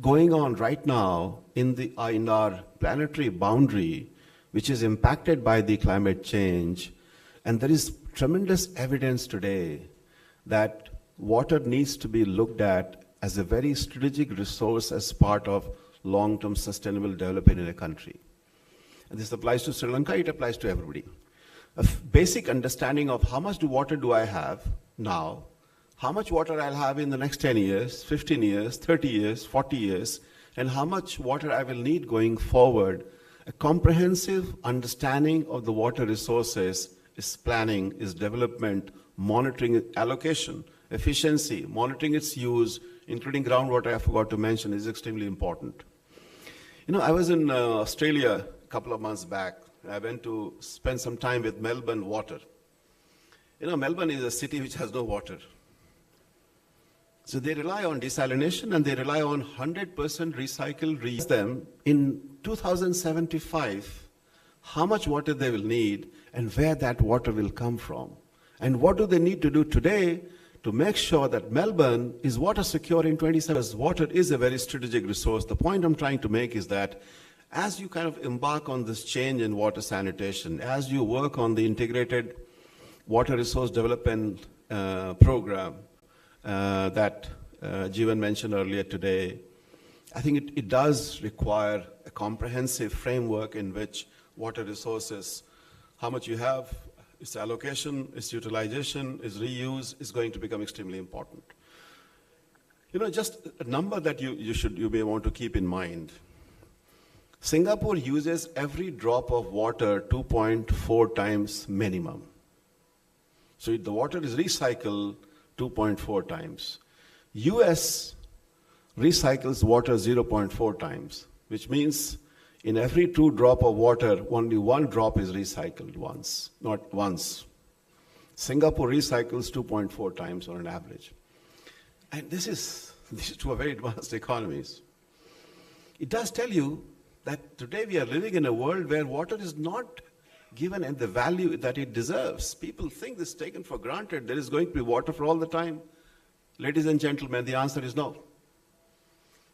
Speaker 9: going on right now in our planetary boundary, which is impacted by the climate change. And there is tremendous evidence today that water needs to be looked at as a very strategic resource as part of long-term sustainable development in a country. And this applies to Sri Lanka, it applies to everybody. A basic understanding of how much water do I have now, how much water I'll have in the next 10 years, 15 years, 30 years, 40 years, and how much water I will need going forward. A comprehensive understanding of the water resources is planning, is development, monitoring, allocation, efficiency, monitoring its use, including groundwater, I forgot to mention, is extremely important. You know, I was in Australia a couple of months back. I went to spend some time with Melbourne Water. You know, Melbourne is a city which has no water. So they rely on desalination and they rely on 100% recycled reuse. Them in 2075, how much water they will need and where that water will come from. And what do they need to do today to make sure that Melbourne is water secure in 27? Water is a very strategic resource. The point I'm trying to make is that as you kind of embark on this change in water sanitation, as you work on the integrated water resource development program that Jeevan mentioned earlier today, I think it does require a comprehensive framework in which water resources, how much you have, its allocation, its utilization, its reuse is going to become extremely important. You know, just a number that you may want to keep in mind. Singapore uses every drop of water 2.4 times minimum. So the water is recycled 2.4 times. US recycles water 0.4 times, which means in every 2 drops of water, only 1 drop is recycled once, not once. Singapore recycles 2.4 times on an average. And these two are very advanced economies. It does tell you that today we are living in a world where water is not given the value that it deserves. People think this is taken for granted. There is going to be water for all the time. Ladies and gentlemen, the answer is no.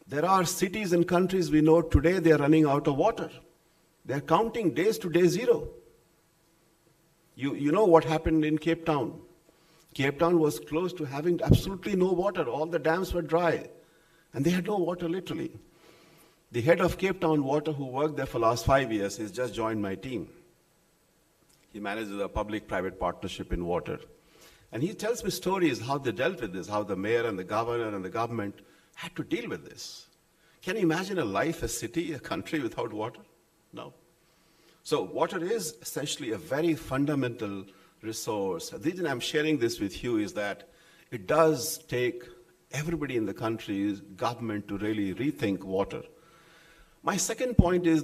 Speaker 9: There are cities and countries we know today they are running out of water. They are counting days to day zero. You know what happened in Cape Town. Cape Town was close to having absolutely no water. All the dams were dry. And they had no water literally. The head of Cape Town Water, who worked there for the last 5 years, has just joined my team. He manages a public-private partnership in water. And he tells me stories how they dealt with this, how the mayor and the governor and the government had to deal with this. Can you imagine a life, a city, a country without water? No. So water is essentially a very fundamental resource. The reason I'm sharing this with you is that it does take everybody in the country's government to really rethink water. My second point is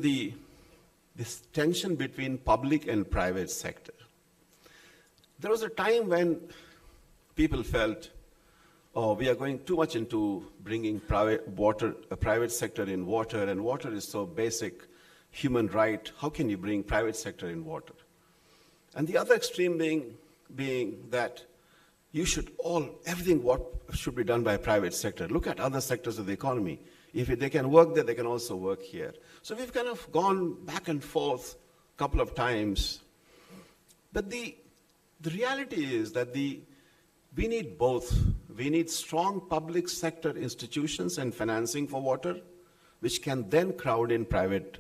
Speaker 9: this tension between public and private sector. There was a time when people felt, oh, we are going too much into bringing private sector in water, and water is so basic human right. How can you bring private sector in water? And the other extreme being that everything what should be done by private sector. Look at other sectors of the economy. If they can work there, they can also work here. So we've kind of gone back and forth a couple of times. But the reality is that we need both. We need strong public sector institutions and financing for water, which can then crowd in private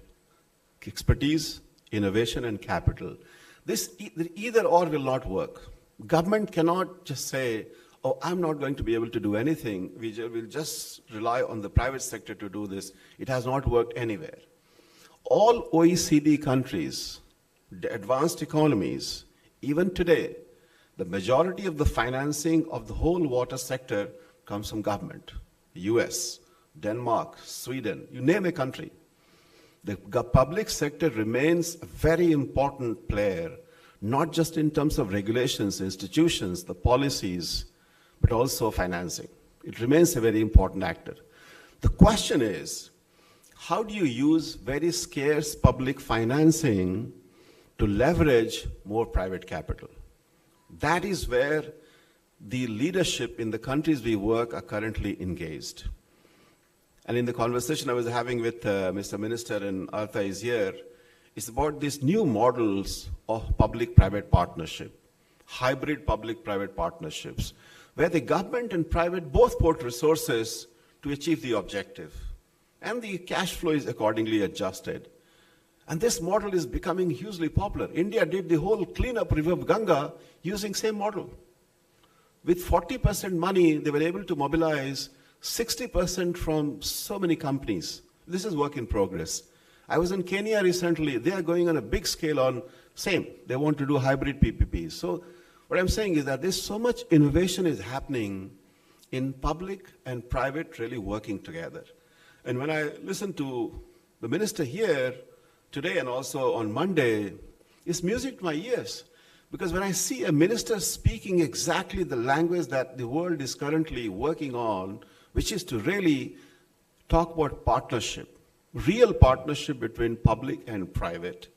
Speaker 9: expertise, innovation, and capital. This either or will not work. Government cannot just say, oh, I'm not going to be able to do anything, we'll just rely on the private sector to do this. It has not worked anywhere. All OECD countries, the advanced economies, even today, the majority of the financing of the whole water sector comes from government. US, Denmark, Sweden, you name a country. The public sector remains a very important player, not just in terms of regulations, institutions, the policies, but also financing. It remains a very important actor. The question is, how do you use very scarce public financing to leverage more private capital? That is where the leadership in the countries we work are currently engaged. And in the conversation I was having with Mr. Minister and Artha is here, it's about these new models of public-private partnership, hybrid public-private partnerships, where the government and private both put resources to achieve the objective. And the cash flow is accordingly adjusted. And this model is becoming hugely popular. India did the whole cleanup river of Ganga using same model. With 40% money, they were able to mobilize 60% from so many companies. This is work in progress. I was in Kenya recently. They are going on a big scale on same. They want to do hybrid PPPs. So what I'm saying is that there's so much innovation is happening in public and private really working together. And when I listen to the minister here today and also on Monday, it's music to my ears. Because when I see a minister speaking exactly the language that the world is currently working on, which is to really talk about partnership, real partnership between public and private,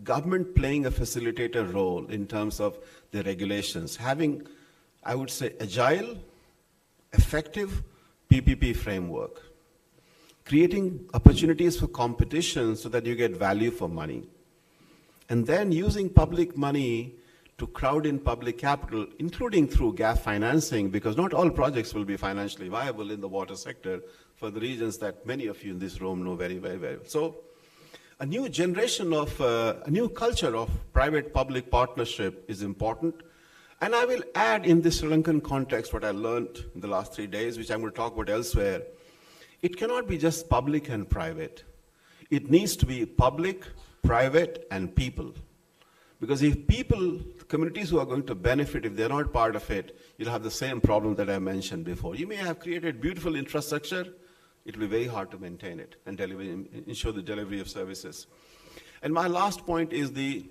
Speaker 9: government playing a facilitator role in terms of the regulations, having, I would say, agile, effective PPP framework, creating opportunities for competition so that you get value for money, and then using public money to crowd in public capital, including through gap financing, because not all projects will be financially viable in the water sector for the reasons that many of you in this room know very, very well. So a new generation of, a new culture of private-public partnership is important. And I will add in the Sri Lankan context what I learned in the last 3 days, which I'm going to talk about elsewhere. It cannot be just public and private. It needs to be public, private, and people. Because if people, communities who are going to benefit, if they're not part of it, you'll have the same problem that I mentioned before. You may have created beautiful infrastructure, it will be very hard to maintain it and ensure the delivery of services. And my last point is the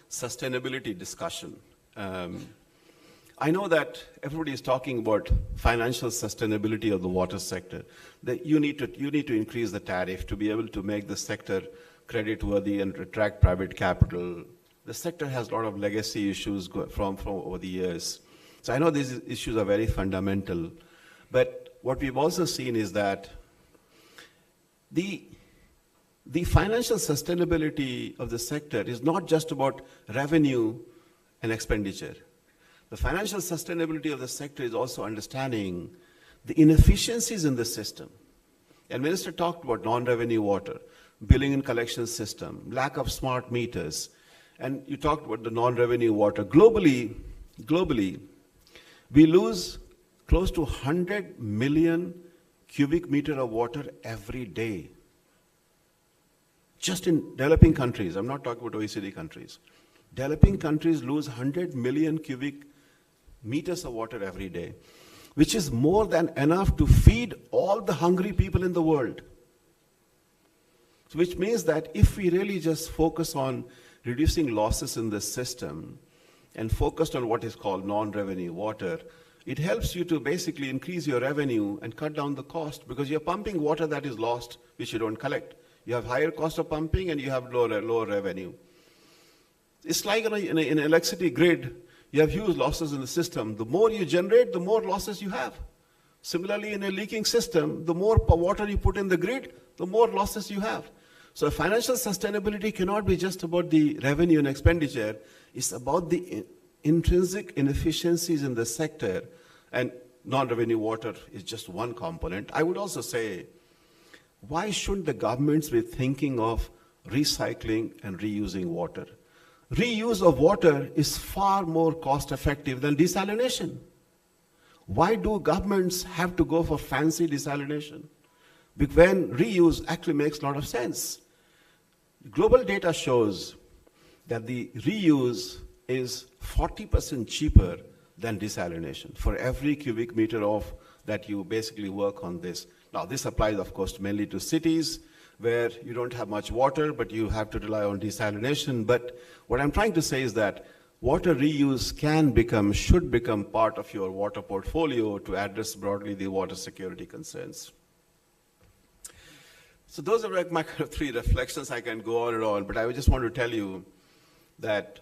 Speaker 9: sustainability discussion. I know that everybody is talking about financial sustainability of the water sector. That you need to increase the tariff to be able to make the sector credit-worthy and attract private capital. The sector has a lot of legacy issues from over the years. So I know these issues are very fundamental. But what we've also seen is that the financial sustainability of the sector is not just about revenue and expenditure. The financial sustainability of the sector is also understanding the inefficiencies in the system. And Minister talked about non-revenue water, billing and collection system, lack of smart meters, and you talked about the non-revenue water. Globally, we lose close to 100 million cubic meter of water every day. Just in developing countries, I'm not talking about OECD countries. Developing countries lose 100 million cubic meters of water every day, which is more than enough to feed all the hungry people in the world. So which means that if we really just focus on reducing losses in the system and focused on what is called non-revenue water, it helps you to basically increase your revenue and cut down the cost because you're pumping water that is lost, which you don't collect. You have higher cost of pumping and you have lower revenue. It's like in an electricity grid, you have huge losses in the system. The more you generate, the more losses you have. Similarly, in a leaking system, the more water you put in the grid, the more losses you have. So financial sustainability cannot be just about the revenue and expenditure. It's about the intrinsic inefficiencies in the sector, and non-revenue water is just one component. I would also say, why shouldn't the governments be thinking of recycling and reusing water? Reuse of water is far more cost-effective than desalination. Why do governments have to go for fancy desalination? When reuse actually makes a lot of sense. Global data shows that the reuse is 40% cheaper than desalination for every cubic meter of that you basically work on this. Now, this applies, of course, mainly to cities where you don't have much water, but you have to rely on desalination. But what I'm trying to say is that water reuse should become part of your water portfolio to address broadly the water security concerns. So those are like my kind of three reflections. I can go on and on, but I just want to tell you that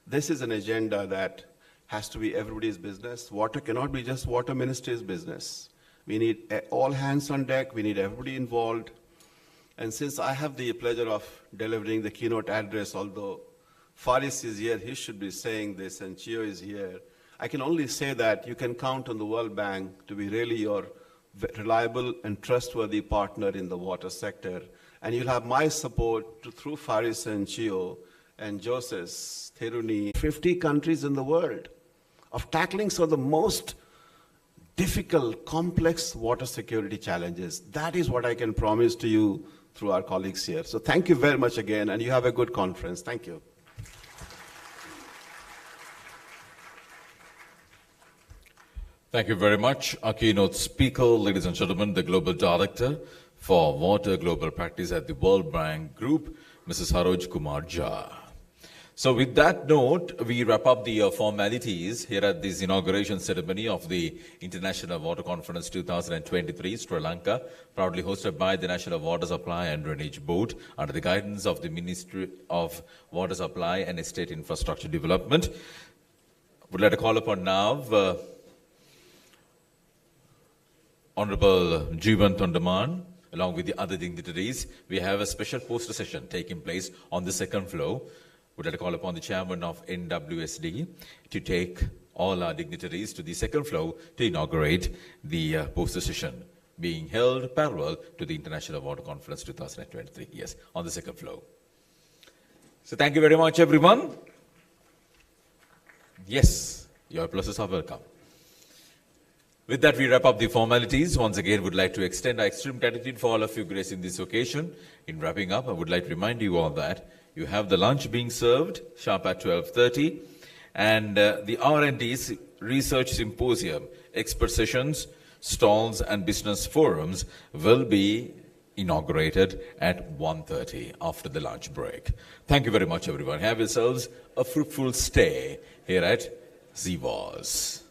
Speaker 9: this is an agenda that has to be everybody's business. Water cannot be just water ministry's business. We need all hands on deck. We need everybody involved. And since I have the pleasure of delivering the keynote address, although Faris is here, he should be saying this, and Chio is here, I can only say that you can count on the World Bank to be really your reliable and trustworthy partner in the water sector. And you'll have my support through Faris and Chio and Joseph, Theruni, 50 countries in the world of tackling some of the most difficult, complex water security challenges. That is what I can promise to you through our colleagues here. So thank you very much again, and you have a good conference. Thank you.
Speaker 3: Thank you very much. Our keynote speaker, ladies and gentlemen, the Global Director for Water Global Practice at the World Bank Group, Mrs. Saroj Kumar Jha. So with that note, we wrap up the formalities here at this inauguration ceremony of the International Water Conference 2023, Sri Lanka, proudly hosted by the National Water Supply and Drainage Board under the guidance of the Ministry of Water Supply and Estate Infrastructure Development. Would like to call upon now Honorable Jeevan Thondaman, along with the other dignitaries. We have a special poster session taking place on the second floor. Would like to call upon the chairman of NWSD to take all our dignitaries to the second floor to inaugurate the poster session being held parallel to the International Water Conference 2023. Yes, on the second floor. So thank you very much, everyone. Yes, your applauses are welcome. With that, we wrap up the formalities. Once again, would like to extend our extreme gratitude for all of you gracing this occasion. In wrapping up, I would like to remind you all that you have the lunch being served sharp at 12:30, and the R&D's Research Symposium, expert sessions, stalls, and business forums will be inaugurated at 1:30 after the lunch break. Thank you very much, everyone. Have yourselves a fruitful stay here at ZWAS.